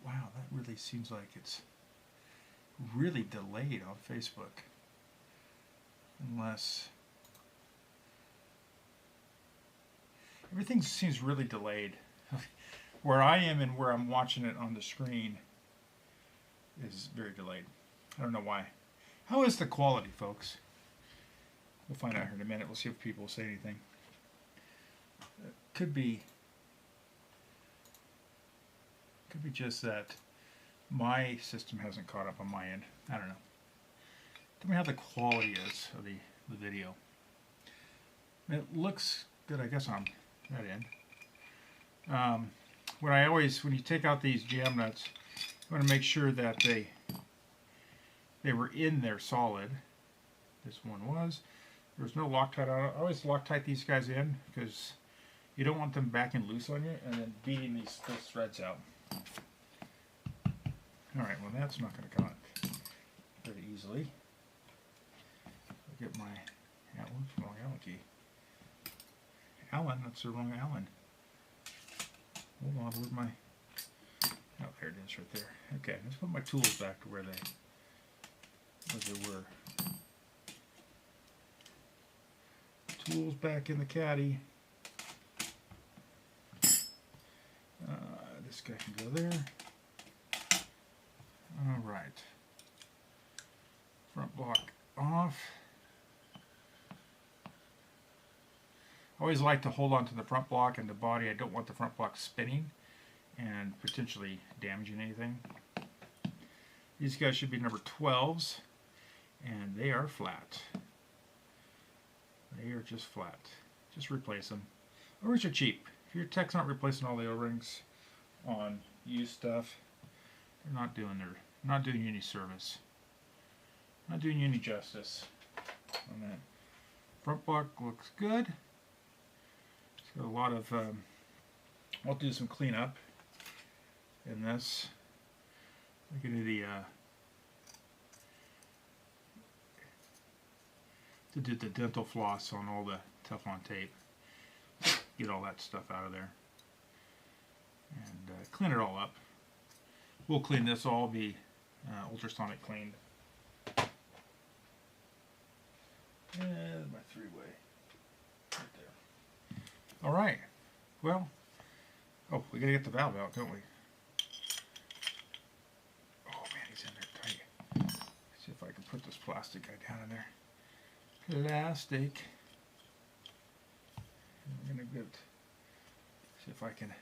Wow, that really seems like it's really delayed on Facebook. Unless everything seems really delayed. Where I am and where I'm watching it on the screen is very delayed. I don't know why. How is the quality, folks? We'll find out here in a minute. We'll see if people say anything. It could be just that my system hasn't caught up on my end. I don't know. Tell me how the quality is of the video. It looks good, I guess, on that end. When you take out these jam nuts, you want to make sure that they were in there solid. This one was. There was no Loctite on it. I always Loctite these guys in because you don't want them backing loose on you and then beating those threads out. Alright, well that's not going to come out very easily. I'll get my wrong Allen key. Allen, that's the wrong Allen. Hold on, where's my... Oh, there it is right there. Okay, let's put my tools back to where they were. Tools back in the caddy. This guy can go there. Alright. Front block off. I always like to hold on to the front block and the body. I don't want the front block spinning and potentially damaging anything. These guys should be number 12s, and they are flat. They are just flat. Just replace them. O-rings are cheap. If your techs aren't replacing all the O-rings on used stuff, they're not doing you any service. Not doing you any justice on that. Front block looks good. It's got a lot of. I'll do some cleanup in this. Look at the dental floss on all the Teflon tape. Get all that stuff out of there and clean it all up. We'll clean this all, be ultrasonic cleaned. And my 3-way right there. All right. Well, oh, we gotta get the valve out, don't we? Oh man, he's in there tight. Let's see if I can put this plastic guy down in there. Plastic. I'm gonna get. See if I can.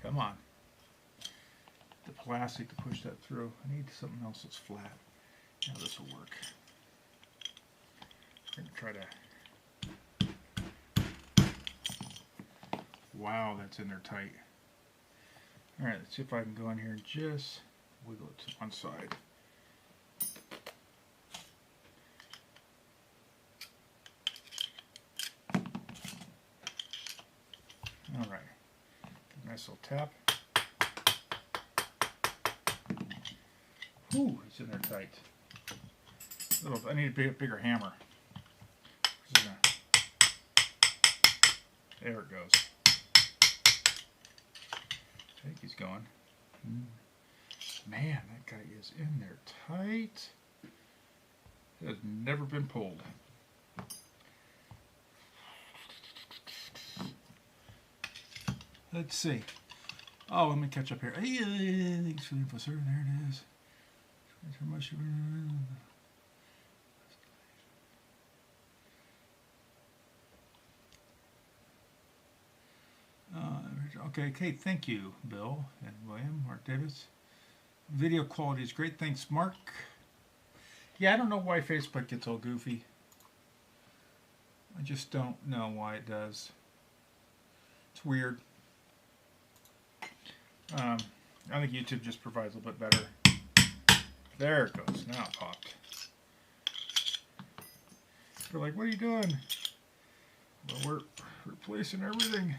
Come on. The plastic to push that through. I need something else that's flat. Now this will work. I'm gonna try to. Wow, that's in there tight. All right, let's see if I can go in here and just wiggle it to one side. All right, nice little tap. Ooh, it's in there tight. I need a bigger hammer. There it goes. I think he's going. Man, that guy is in there tight. It has never been pulled. Let's see. Oh, let me catch up here. Hey, thanks for the info, sir. There it is. Okay, thank you, Bill and William, Mark Davis. Video quality is great. Thanks, Mark. Yeah, I don't know why Facebook gets all goofy. I just don't know why it does. It's weird. I think YouTube just provides a little bit better. There it goes. Now it popped. They're like, what are you doing? Well, we're replacing everything.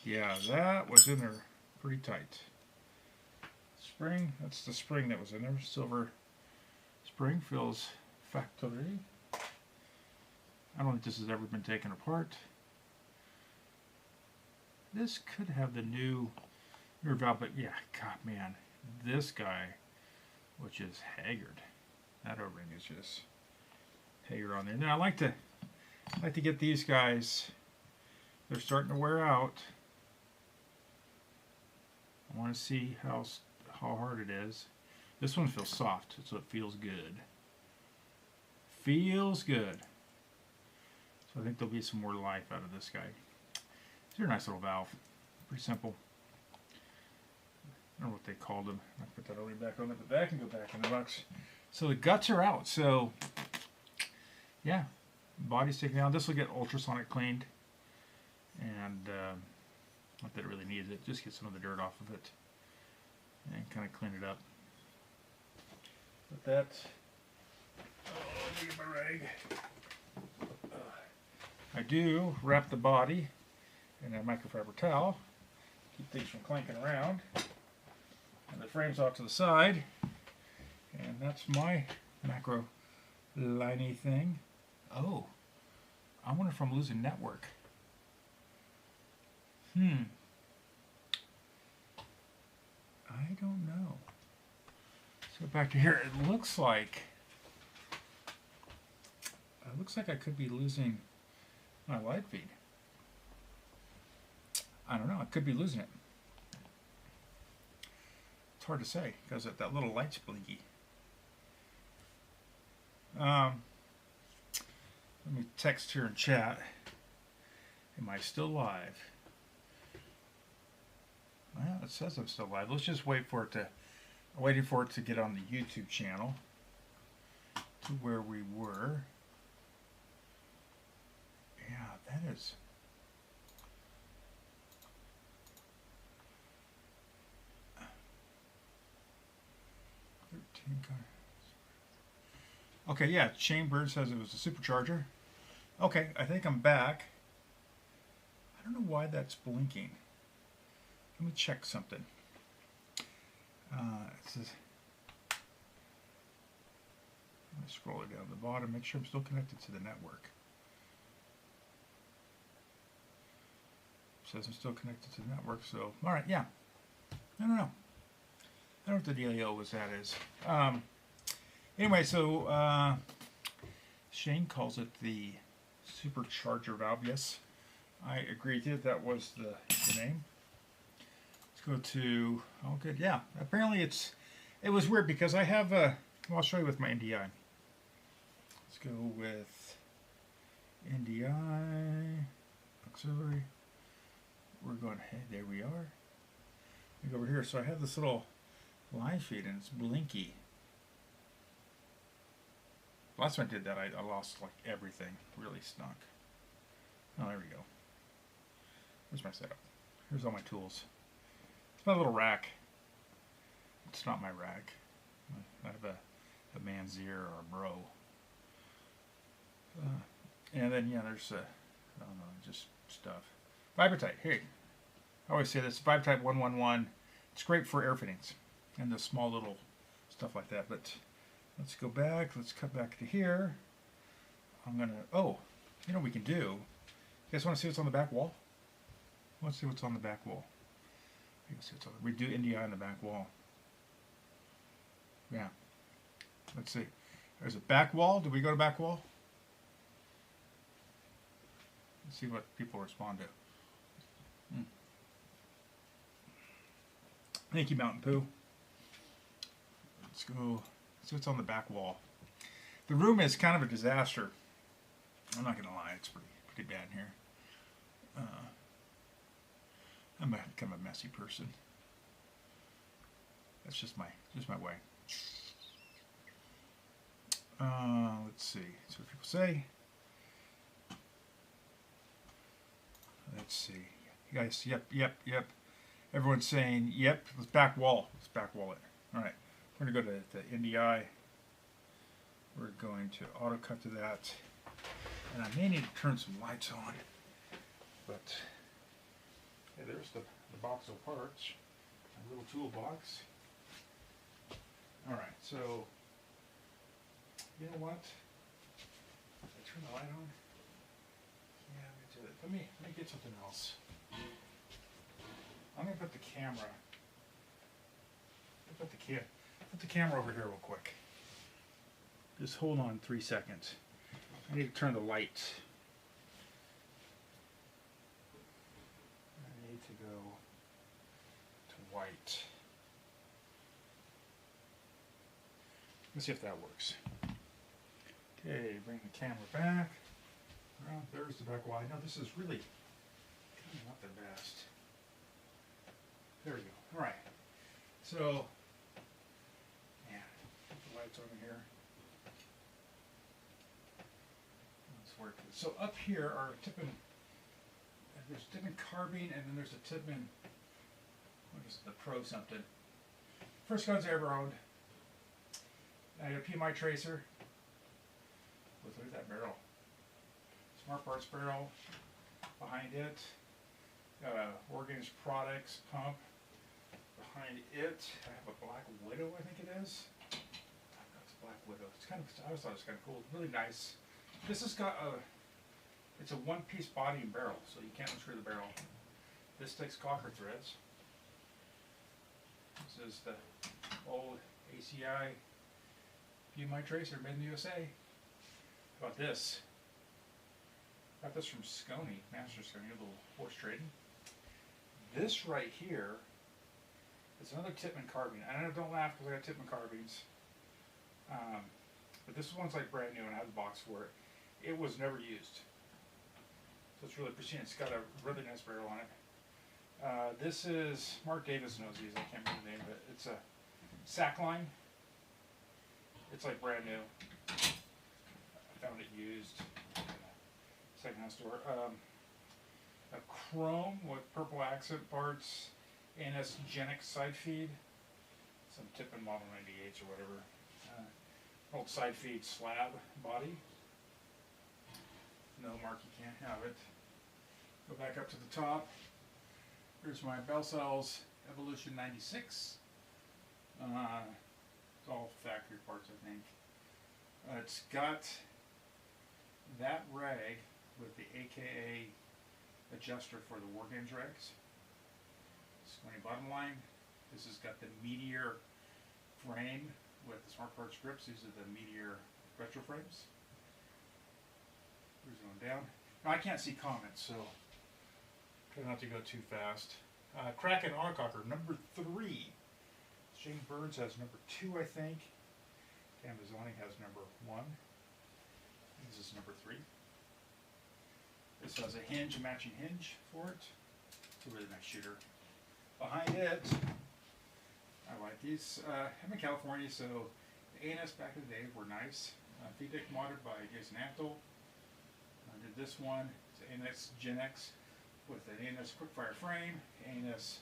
Yeah, that was in there pretty tight. Spring, that's the spring that was in there. Silver spring fills factory. I don't think this has ever been taken apart. This could have the new rear valve, but yeah, God, man, this guy, which is haggard. That O-ring is just haggard on there. Now I like to get these guys. They're starting to wear out. I want to see how hard it is. This one feels soft, so it feels good. Feels good. So I think there'll be some more life out of this guy. They're a nice little valve. Pretty simple. I don't know what they called them. I'll put that O-ring back on it, but that can go back in the box. So the guts are out. So yeah, body's taken down. This will get ultrasonic cleaned, and not that it really needs it. Just get some of the dirt off of it and kind of clean it up. But that. Oh, let me get my rag. I do wrap the body in a microfiber towel. Keep things from clanking around. And the frame's off to the side. And that's my macro liney thing. Oh, I wonder if I'm losing network. I don't know. So back to here, it looks like I could be losing my light feed. I don't know. I could be losing it. It's hard to say because that little light's blinky. Let me text here in chat. Am I still live? Well, it says I'm still live. Let's just wait for it to. I'm waiting for it to get on the YouTube channel to where we were. Yeah, that is. Okay, yeah, Shane Bird says it was a supercharger. Okay, I think I'm back. I don't know why that's blinking. Let me check something. It says, let me scroll it down to the bottom, make sure I'm still connected to the network. It says I'm still connected to the network, so, alright, yeah. I don't know. I don't know what the dealio was that is. Anyway, so Shane calls it the supercharger valve. Yes, I agree with you. That was the name. Let's go to, oh good, yeah. Apparently it was weird because I have well, I'll show you with my NDI. Let's go with NDI, auxiliary. We're going, hey, there we are. We go over here. So I have this little live feed and it's blinky. Last time I did that, I lost like everything. Really stunk. Oh, there we go. Here's my setup. Here's all my tools. It's my little rack. It's not my rack. I have a Manzier or a Bro. And then, yeah, there's, I don't know, just stuff. Vibrotite. Hey, I always say this. Vibrotite 111. It's great for air fittings and the small little stuff like that. But let's go back. Let's cut back to here. I'm going to, oh, you know what we can do? You guys want to see what's on the back wall? Let's see what's on the back wall. We do NDI on the back wall. Yeah. Let's see. There's a back wall. Did we go to back wall? Let's see what people respond to. Thank you, Mountain Poo. Let's go. See what's on the back wall. The room is kind of a disaster. I'm not gonna lie, it's pretty bad in here. I'm kind of a messy person. That's just my way. Let's see. That's what people say. Let's see. You guys, yep. Everyone's saying, yep, let's back wall. Let's back wall it. Alright. We're going to go to the NDI. We're going to auto cut to that. And I may need to turn some lights on. But, hey, there's the box of parts. My little toolbox. Alright, so, you know what? Did I turn the light on? Yeah, let me do it. Let me get something else. I'm going to put the camera. Put the camera over here real quick. Just hold on 3 seconds. I need to turn the light. I need to go to white. Let's see if that works. Okay, bring the camera back. Well, there's the back wall. I know this is really not the best. There we go. Alright. So, yeah, put the lights over here. Let's work this. So up here are Tippmann, there's Tippmann carbine, and then there's a Tippmann, what is it, the Pro something. First guns I ever owned. I had a PMI tracer. Look at that barrel. Smart Parts barrel behind it. Got a Organics Products pump behind it. I have a Black Widow, I think it is. That's a Black Widow. It's kind of, I always thought it was kind of cool. Really nice. This has got a, it's a one-piece body and barrel, so you can't unscrew the barrel. This takes cocker threads. This is the old ACI PMI tracer made in the USA. How about this? Got this from Scony, Master Scony, a little horse trading. This right here is another Tippmann carbine. I don't laugh because I got Tippmann carbines. But this one's like brand new and I have the box for it. It was never used. So it's really pristine. It's got a really nice barrel on it. This is, Mark Davis knows these, I can't remember the name of it. It's a sack line. It's like brand new. I found it used in a secondhand store. A chrome with purple accent parts, ANS Genix side feed, some Tippmann Model 98s or whatever. Old side feed slab body. No, Mark, you can't have it. Go back up to the top. Here's my Bell Cells Evolution 96. It's all factory parts, I think. It's got that rag with the AKA adjuster for the War Games rags. Squinty bottom line. This has got the Meteor frame with the Smart Parts grips. These are the Meteor retro frames. Here's going down. Now I can't see comments, so try not to go too fast. Kraken Autococker number 3. James Burns has number 2, I think. Amazoni has number 1. This is number 3. This has a hinge, a matching hinge for it. It's a really nice shooter. Behind it, I like these. I'm in California, so the ANS back in the day were nice. VDIC modded by Jason Antle. I did this one. It's ANS Genix with an ANS quickfire frame, ANS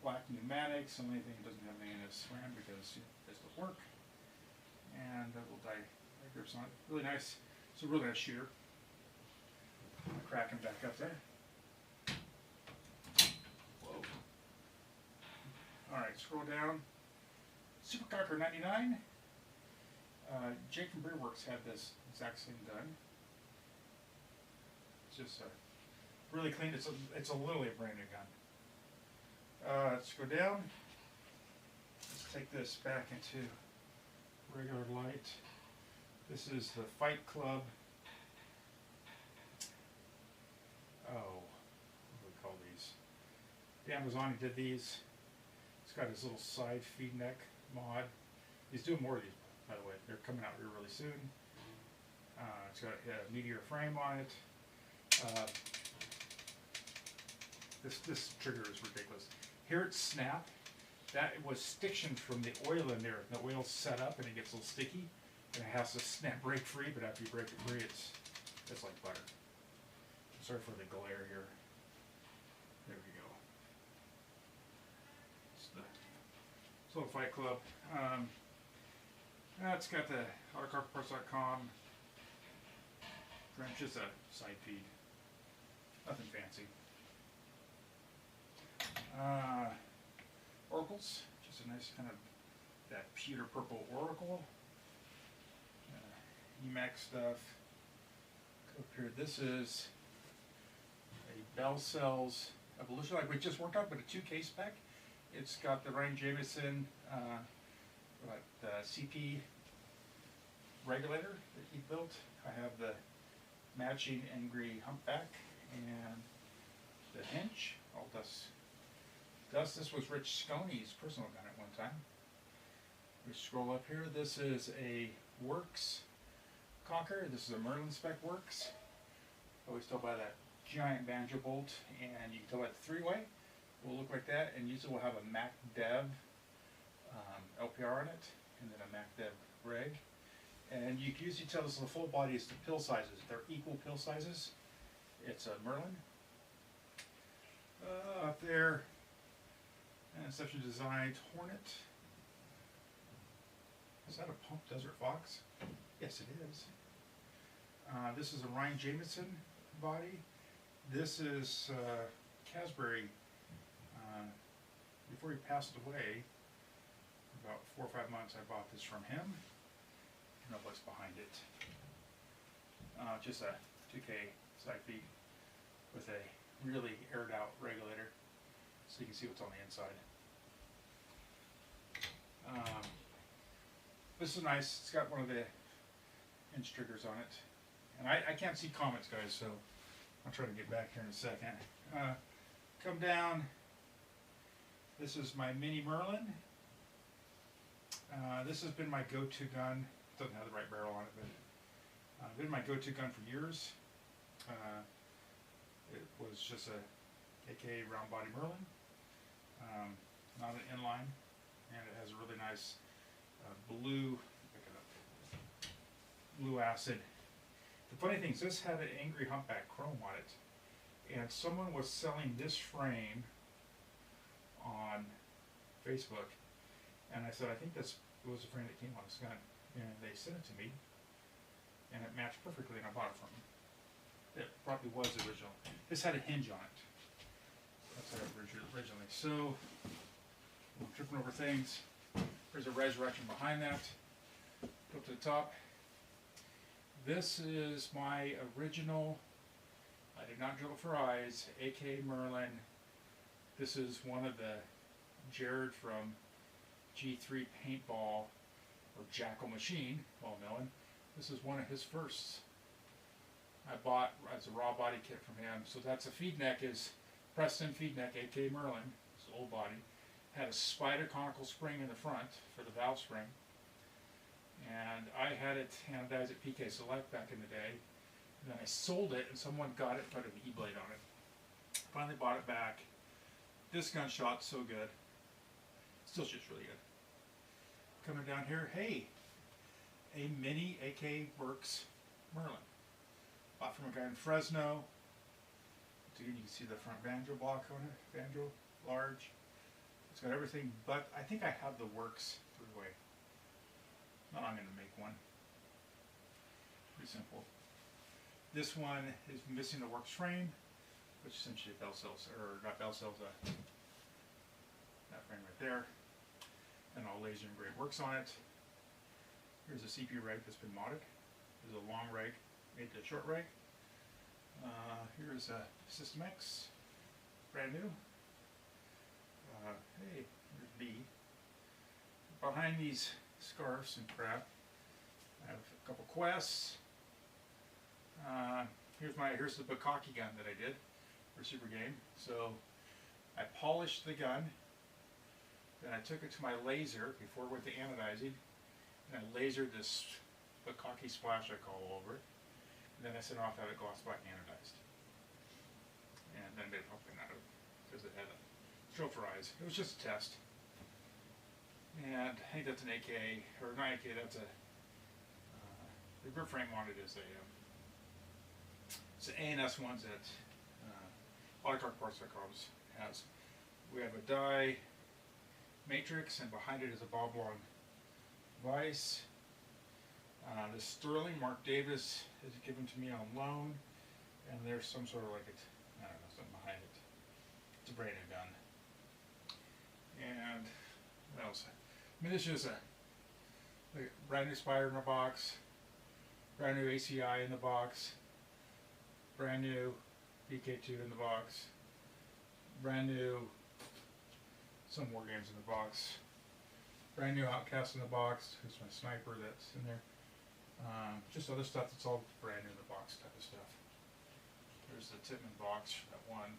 black pneumatics. The only thing that doesn't have an ANS ram because this will work. And double die grips on it. Really nice. It's a really nice shooter. I'm gonna crack him back up there. Whoa. Alright, scroll down. Supercocker 99. Jake from Beerworks had this exact same gun. It's just really clean. It's literally a brand new gun. Let's go down. Let's take this back into regular light. This is the Fight Club. What do we call these? The Amazoni did these. It's got his little side feed neck mod. He's doing more of these, by the way. They're coming out here really soon. It's got a Meteor frame on it. This trigger is ridiculous. Here it's snap. That was stiction from the oil in there. The oil's set up and it gets a little sticky, and it has to snap break free. But after you break it free, it's like butter. Sorry for the glare here. There we go. It's the little Fight Club. It's got the Autocockerparts.com. Just a side feed. Nothing fancy. Oracles, just a nice kind of that pewter purple oracle. Emax stuff. Up here, this is a Bell Cells Evolution, like we just worked on, but a 2K spec. It's got the Ryan Jameson CP regulator that he built. I have the matching Angry Humpback and the hinge. All dust. This was Rich Sconey's personal gun at one time. We scroll up here. This is a Works Cocker. This is a Merlin spec Works. Always tell by that giant banjo bolt, and you can tell that the 3-way will look like that, and usually will have a Mac Dev LPR on it, and then a Mac Dev reg. And you can usually tell this is the full body is the pill sizes. They're equal pill sizes. It's a Merlin. Up there, Inception Designs Hornet. Is that a Pump Desert Fox? Yes, it is. This is a Ryan Jameson body. This is Casbury. Before he passed away, about 4 or 5 months, I bought this from him. I don't know what's behind it. Just a 2K side feed with a really aired out regulator, so you can see what's on the inside. This is nice. It's got one of the hinge triggers on it. And I can't see comments, guys, so I'll try to get back here in a second. Come down. This is my Mini Merlin. This has been my go-to gun. It doesn't have the right barrel on it, but Been my go-to gun for years. It was just a AKA round body Merlin, not an inline, and it has a really nice blue, pick it up, blue acid. The funny thing is, this had an angry humpback chrome on it, and someone was selling this frame on Facebook, and I said, I think this was the frame that came on this gun, and they sent it to me, and it matched perfectly, and I bought it from them. It probably was original. This had a hinge on it. That's what I originally. So, I'm tripping over things. There's a resurrection behind that. Go to the top. This is my original, I did not drill it for eyes, AK Merlin. This is one of the Jared from G3 Paintball, or Jackal Machine, well known. This is one of his firsts. I bought as a raw body kit from him. So that's a feed neck, is Preston feed neck, AK Merlin. It's old body. Had a Spider conical spring in the front for the valve spring. And I had it anodized at PK Select back in the day. And then I sold it, and someone got it, put an E-blade on it. Finally bought it back. This gun shot so good. Still shoots really good. Coming down here, hey, a mini AK Works Merlin. Bought from a guy in Fresno. Dude, you can see the front banjo block on it. Banjo, large. It's got everything, but I think I have the Works three-way. Not I'm going to make one. Pretty simple. This one is missing the Works frame, which essentially bell cells, or not bell cells, that frame right there. And all laser engraved Works on it. Here's a CPU rag that's been modded. There's a long rag made to a short rag. Here's a System X, brand new. Hey, here's B. Behind these scarves and crap, I have a couple quests. Here's the Bukkake gun that I did for Super Game. So I polished the gun, then I took it to my laser before it went to anodizing, and I lasered this Bukkake splash I call over it. And then I sent off, had it gloss black anodized. And then they popped out of it because it had a show for eyes. It was just a test. And I think that's an AK, or not AK, that's a, the grip frame on it is a, it's an ANS ones that Autococker Parts.com has. We have a die matrix, and behind it is a bob long vise. The Sterling Mark Davis is given to me on loan, and there's some sort of like it, I don't know, something behind it. It's a brand new gun. And what else? I mean, this is a brand new Spider in a box, brand new ACI in the box, brand new BK2 in the box, brand new some War Games in the box, brand new Outcast in the box. Here's my sniper that's in there. Just other stuff that's all brand new in the box type of stuff. There's the Tippmann box, that one.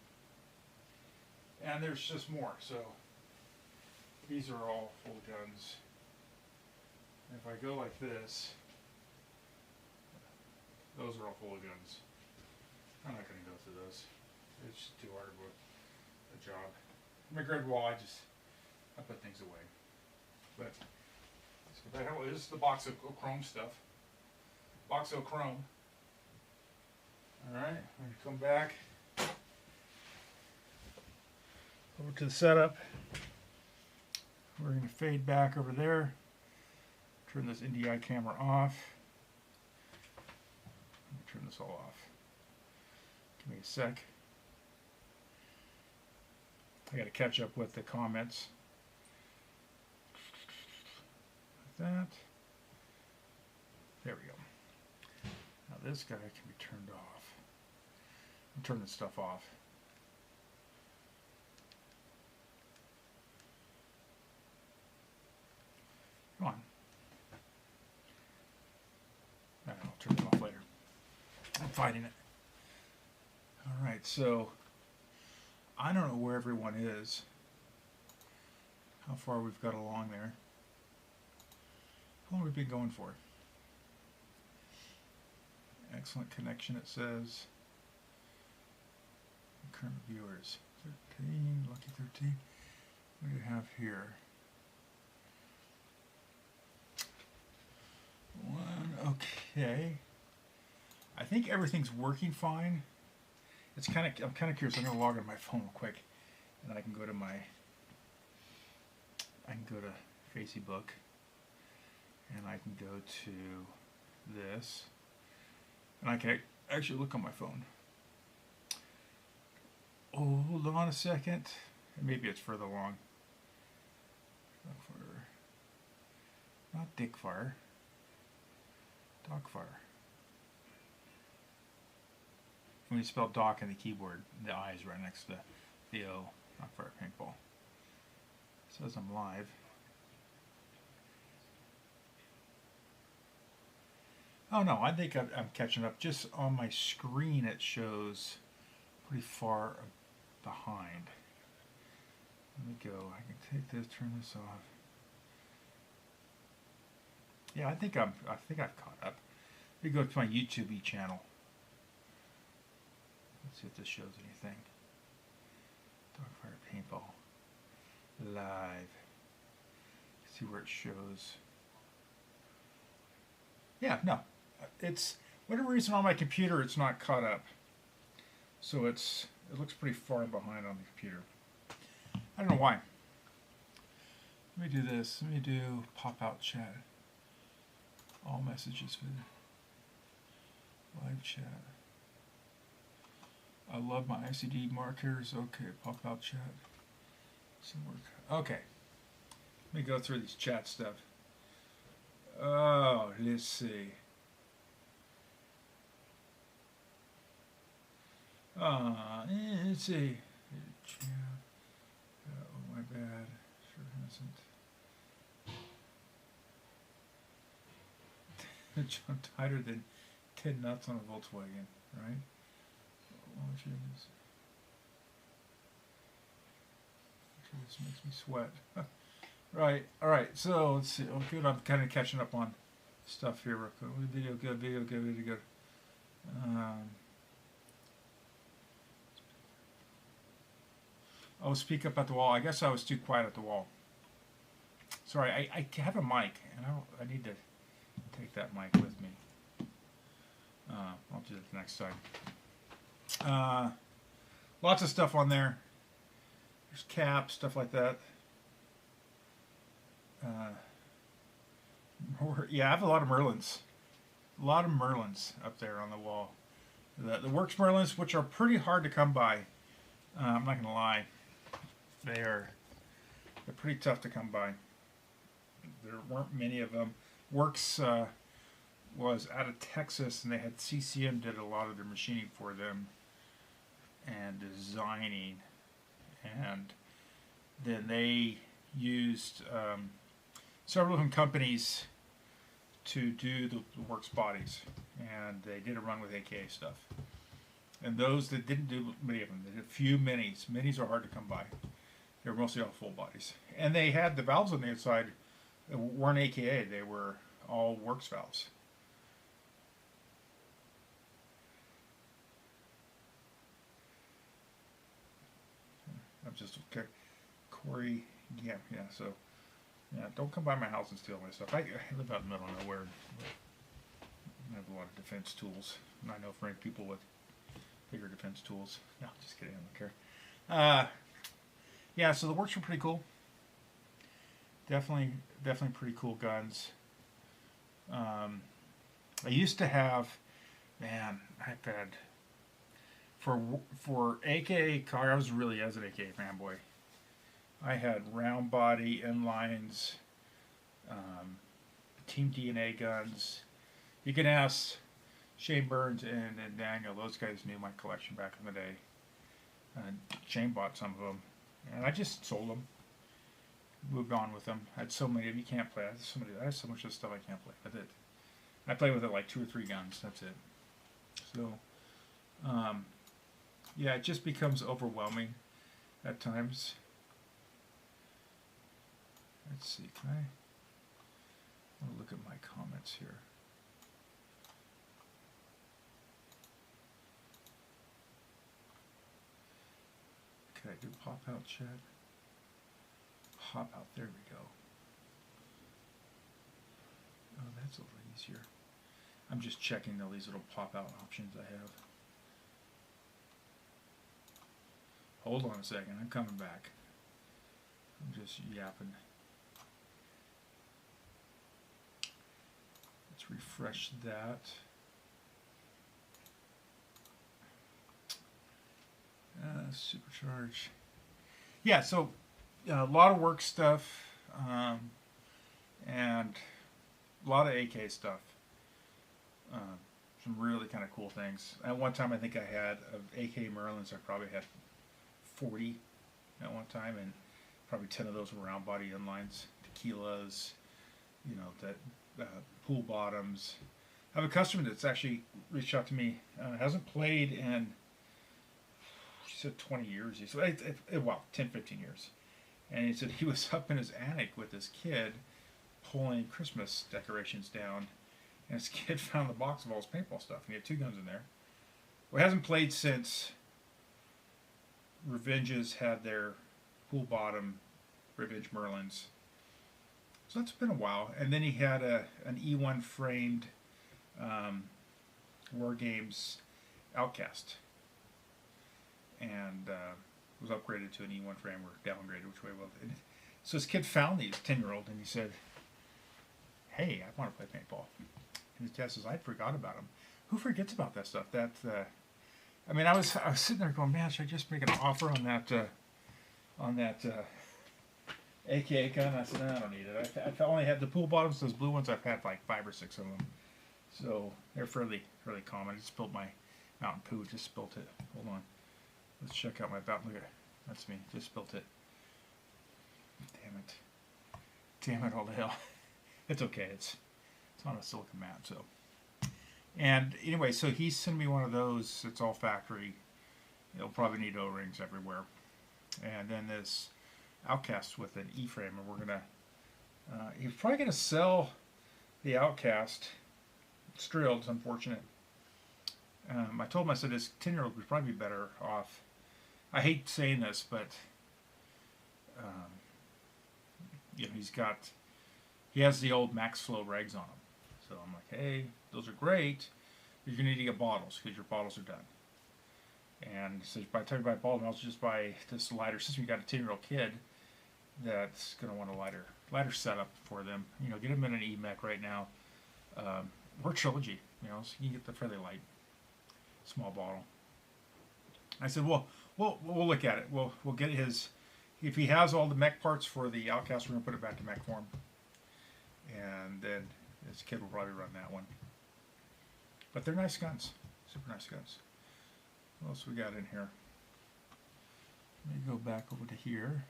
And there's just more. So these are all full guns. And if I go like this, those are all full of guns. I'm not going to go through those. It's just too hard of a job. My grid wall, I put things away. But this is the box of chrome stuff. Box of chrome. Alright, I'm going to come back over to the setup. We're going to fade back over there. Turn this NDI camera off. Let me turn this all off. Give me a sec. I got to catch up with the comments. Like that. There we go. Now this guy can be turned off. I'll turn this stuff off. Come on. I'll turn it off later. I'm fighting it. Alright, so I don't know where everyone is. How far we've got along there. How long have we been going for? Excellent connection, it says. Current viewers. 13, lucky 13. What do you have here? 1, okay. I think everything's working fine. It's I'm kind of curious. I'm going to log on my phone real quick, and then I can go to Facebook, and I can go to this, and I can actually look on my phone. Oh, hold on a second. Maybe it's further along. Not Dickfire. Docfire. When you spell doc in the keyboard, the I is right next to the O. Docfire Paintball. It says I'm live. Oh no, I think I'm catching up. Just on my screen it shows pretty far behind. Let me go. I can take this, turn this off. Yeah, I think I've caught up. Let me go to my YouTube channel. Let's see if this shows anything. Docfire Paintball. Live. See where it shows. Yeah, no. It's whatever reason on my computer it's not caught up. So it looks pretty far behind on the computer. I don't know why. Let me do this. Let me do pop-out chat. All messages for live chat. I love my ICD markers. Okay, pop-out chat. Some work. Okay. Let me go through this chat stuff. Oh, let's see. Let's see. Oh, my bad. Sure hasn't. John tighter than 10 nuts on a Volkswagen, right? This makes me sweat. Right, alright, so let's see. Oh, good, I'm kind of catching up on stuff here. Video good, video good, video good. Oh, speak up at the wall. I guess I was too quiet at the wall. Sorry, I have a mic, and I need to take that mic with me. I'll do that next time. Lots of stuff on there. There's caps, stuff like that. Yeah, I have a lot of Merlins. A lot of Merlins up there on the wall. The Works Merlins, which are pretty hard to come by. I'm not going to lie. They're pretty tough to come by. There weren't many of them. Works was out of Texas, and they had CCM did a lot of their machining for them and designing, and then they used several different companies to do the Works bodies, and they did a run with AKA stuff. And those that didn't do many of them, they did a few minis. Minis are hard to come by. They were mostly all full bodies, and they had the valves on the inside that weren't AKA. They were all Works valves. I'm just okay. Corey, yeah. So, yeah, don't come by my house and steal my stuff. I live out in the middle of nowhere. I have a lot of defense tools, and I know for any people with bigger defense tools. No, just kidding. I don't care. Yeah, so the Works were pretty cool. Definitely pretty cool guns. I used to have, man, I've had for AKA car. I was an AKA fanboy. I had round body inlines, Team DNA guns. You can ask Shane Burns and Daniel; those guys knew my collection back in the day. Shane bought some of them, and I just sold them. Moved on with them. I had so many of you can't play. I have so much of the stuff I can't play with it. I play with it like 2 or 3 guns. That's it. So, yeah, it just becomes overwhelming at times. Let's see. Can I want to look at my comments here? Okay, do pop out check. Pop out, there we go. Oh, that's a little easier. I'm just checking all these little pop out options I have. Hold on a second, I'm coming back. I'm just yapping. Let's refresh that. Supercharge. Yeah, so a lot of work stuff and a lot of AK stuff. Some really kind of cool things. At one time, I think I had of AK Merlins. I probably had 40 at one time, and probably 10 of those were round body inlines, tequilas, you know, that pool bottoms. I have a customer that's actually reached out to me. Hasn't played in, she said 20 years. He said, well, 10, 15 years. And he said he was up in his attic with his kid pulling Christmas decorations down. And his kid found the box of all his paintball stuff. And he had 2 guns in there. Well, he hasn't played since Revenges had their pool bottom Revenge Merlins. So that's been a while. And then he had an E1 framed War Games Outcast. And was upgraded to an E1 frame, or downgraded, which way will. So his kid found these, 10-year-old, and he said, "Hey, I want to play paintball." And his dad says, "I forgot about him." Who forgets about that stuff? I mean, I was sitting there going, "Man, should I just make an offer on that AK gun?" I said, "No, I don't need it. I only had the pool bottoms, those blue ones. I've had like 5 or 6 of them, so they're fairly common." I just spilled my Mountain Poo. Just spilt it. Hold on. Let's check out my fountain. Look at it. That's me. Just spilt it. Damn it. Damn it all to hell. It's okay. It's on a silicone mat, so. And anyway, so he sent me one of those. It's all factory. It'll probably need O-rings everywhere. And then this Outcast with an E-frame, and we're gonna. He's probably gonna sell the Outcast. It's drilled. It's unfortunate. I told him, I said, his 10-year-old would probably be better off. I hate saying this, but you know, he has the old Max Flow regs on him. So I'm like, hey, those are great. You're gonna need to get bottles because your bottles are done. And so by the time you buy bottles, I'll just buy this lighter system. You got a 10-year-old kid that's gonna want a lighter setup for them. You know, get them in an E-mech right now. Or Trilogy, you know, so you can get the fairly light, small bottle. I said, well, we'll look at it. We'll get his. If he has all the mech parts for the Outcast, we're gonna put it back to mech form. And then his kid will probably run that one. But they're nice guns, super nice guns. What else we got in here? Let me go back over to here.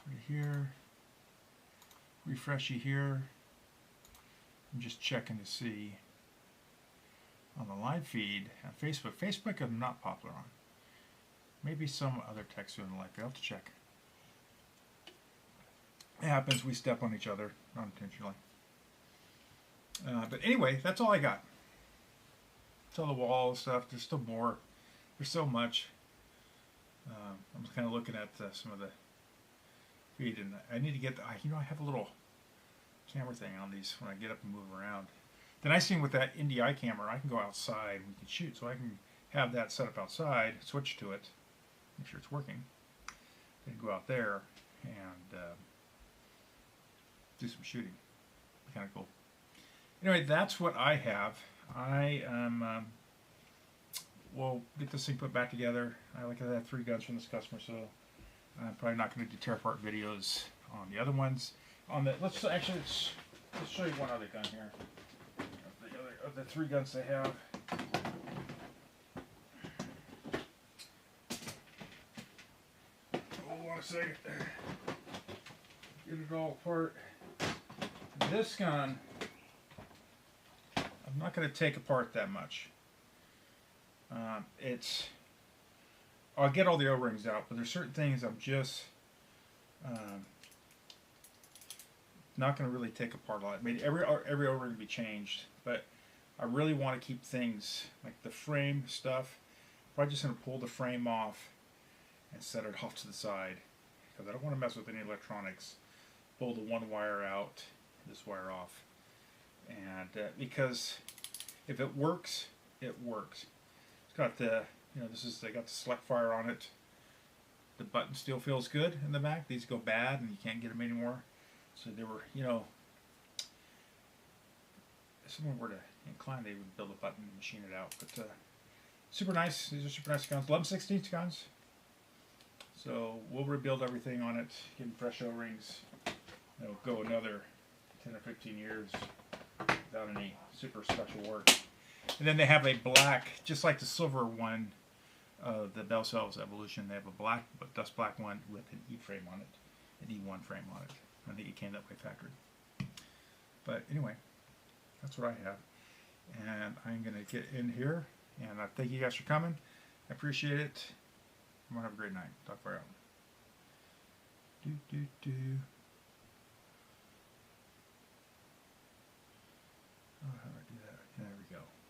Right here. Refreshy here. I'm just checking to see on the live feed on Facebook. Facebook I'm not popular on. Maybe some other techs doing like that. I'll have to check. It happens. We step on each other unintentionally. But anyway, that's all I got. It's all the wall stuff. There's still more. There's so much. I'm kind of looking at some of the feed, and I need to get. You know, I have a little camera thing on these when I get up and move around. The nice thing with that NDI camera, I can go outside and we can shoot. So I can have that set up outside, switch to it, make sure it's working, then go out there and do some shooting. Kind of cool. Anyway, that's what I have. I will get this thing put back together. I like I have 3 guns from this customer, so I'm probably not going to do tear apart videos on the other ones. On the let's show you one other gun here. Of the 3 guns they have. Hold on a second. Get it all apart. This gun, I'm not going to take apart that much. I'll get all the O-rings out, but there's certain things I'm just not going to really take apart a lot. I mean, every O-ring will be changed, but I really want to keep things like the frame stuff. I'm just going to pull the frame off and set it off to the side because I don't want to mess with any electronics. Pull the one wire out, this wire off, and because if it works, it works. It's got the, they got the select fire on it. The button still feels good in the back. These go bad and you can't get them anymore. So they were, if someone were to incline, they would build a button and machine it out. But super nice. These are super nice guns. 11/16 guns. So we'll rebuild everything on it, get fresh O-rings. It'll go another 10 or 15 years without any super special work. And then they have a black, just like the silver one, the Bell Cells Evolution. They have a black, but dust black one with an E frame on it, an E1 frame on it. I think it came that way factory. But anyway, that's what I have. And I'm going to get in here. And I thank you guys for coming. I appreciate it. Everyone have a great night. Docfire out.